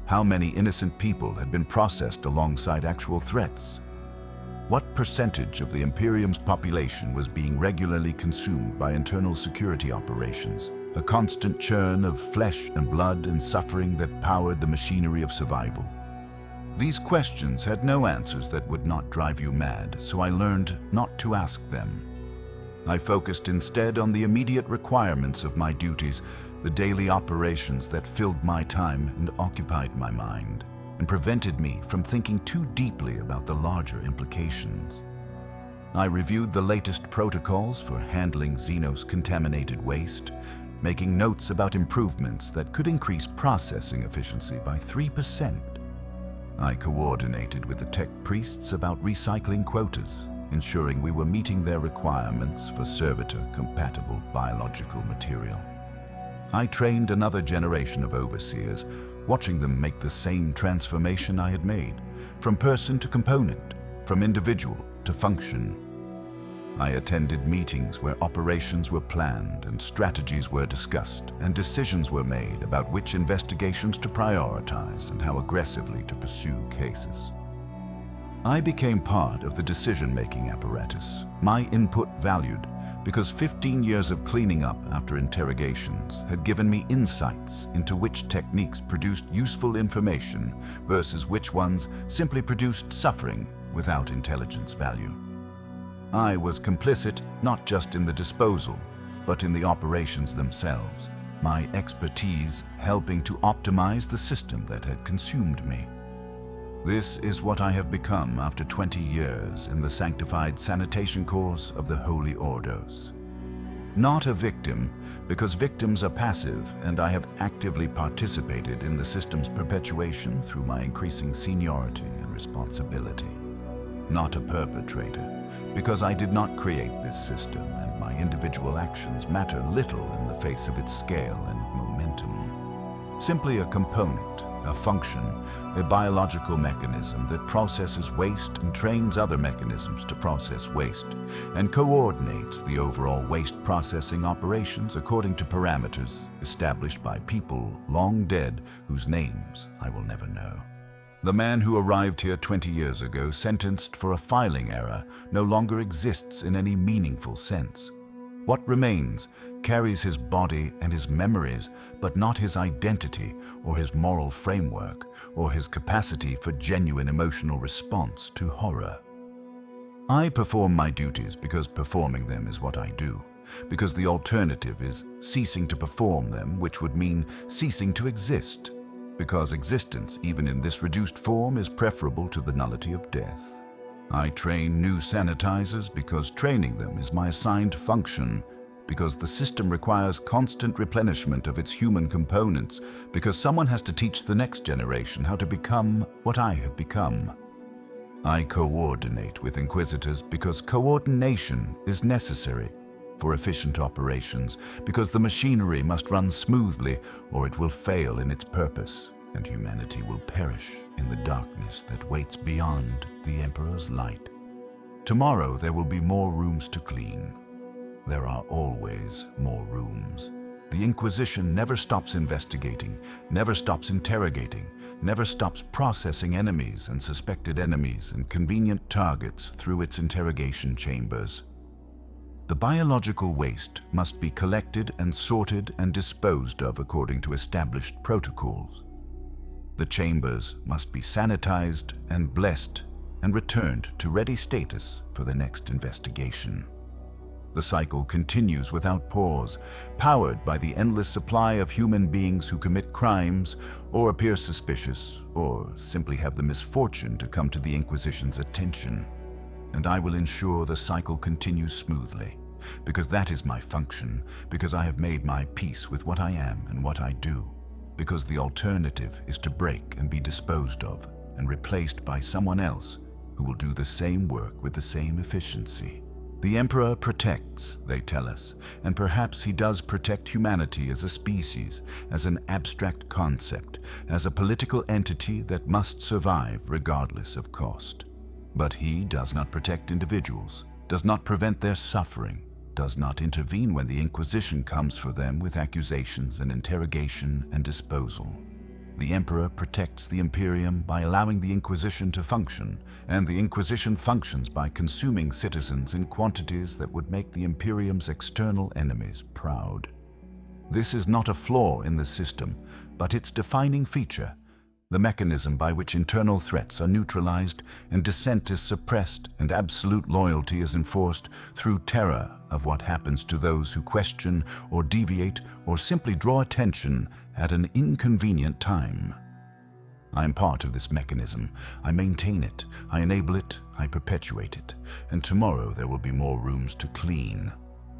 How many innocent people had been processed alongside actual threats? What percentage of the Imperium's population was being regularly consumed by internal security operations, a constant churn of flesh and blood and suffering that powered the machinery of survival? These questions had no answers that would not drive you mad, so I learned not to ask them. I focused instead on the immediate requirements of my duties, the daily operations that filled my time and occupied my mind, and prevented me from thinking too deeply about the larger implications. I reviewed the latest protocols for handling Xenos-contaminated waste, making notes about improvements that could increase processing efficiency by 3%. I coordinated with the tech priests about recycling quotas, ensuring we were meeting their requirements for servitor-compatible biological material. I trained another generation of overseers, watching them make the same transformation I had made, from person to component, from individual to function. I attended meetings where operations were planned and strategies were discussed, and decisions were made about which investigations to prioritize and how aggressively to pursue cases. I became part of the decision-making apparatus, my input valued, because 15 years of cleaning up after interrogations had given me insights into which techniques produced useful information versus which ones simply produced suffering without intelligence value. I was complicit not just in the disposal, but in the operations themselves, my expertise helping to optimize the system that had consumed me. This is what I have become after 20 years in the sanctified sanitation corps of the Holy Ordos. Not a victim, because victims are passive, and I have actively participated in the system's perpetuation through my increasing seniority and responsibility. Not a perpetrator, because I did not create this system, and my individual actions matter little in the face of its scale and momentum. Simply a component, a function, a biological mechanism that processes waste and trains other mechanisms to process waste, and coordinates the overall waste processing operations according to parameters established by people long dead whose names I will never know. The man who arrived here 20 years ago, sentenced for a filing error, no longer exists in any meaningful sense. What remains carries his body and his memories, but not his identity or his moral framework or his capacity for genuine emotional response to horror. I perform my duties because performing them is what I do, because the alternative is ceasing to perform them, which would mean ceasing to exist, because existence, even in this reduced form, is preferable to the nullity of death. I train new sanitizers because training them is my assigned function, because the system requires constant replenishment of its human components, because someone has to teach the next generation how to become what I have become. I coordinate with Inquisitors because coordination is necessary for efficient operations, because the machinery must run smoothly or it will fail in its purpose, and humanity will perish in the darkness that waits beyond the Emperor's light. Tomorrow there will be more rooms to clean. There are always more rooms. The Inquisition never stops investigating, never stops interrogating, never stops processing enemies and suspected enemies and convenient targets through its interrogation chambers. The biological waste must be collected and sorted and disposed of according to established protocols. The chambers must be sanitized and blessed and returned to ready status for the next investigation. The cycle continues without pause, powered by the endless supply of human beings who commit crimes or appear suspicious or simply have the misfortune to come to the Inquisition's attention. And I will ensure the cycle continues smoothly, because that is my function, because I have made my peace with what I am and what I do, because the alternative is to break and be disposed of and replaced by someone else who will do the same work with the same efficiency. The Emperor protects, they tell us, and perhaps he does protect humanity as a species, as an abstract concept, as a political entity that must survive regardless of cost. But he does not protect individuals, does not prevent their suffering, does not intervene when the Inquisition comes for them with accusations and interrogation and disposal. The Emperor protects the Imperium by allowing the Inquisition to function, and the Inquisition functions by consuming citizens in quantities that would make the Imperium's external enemies proud. This is not a flaw in the system, but its defining feature, the mechanism by which internal threats are neutralized and dissent is suppressed and absolute loyalty is enforced through terror of what happens to those who question or deviate or simply draw attention at an inconvenient time. I am part of this mechanism. I maintain it, I enable it, I perpetuate it, and tomorrow there will be more rooms to clean.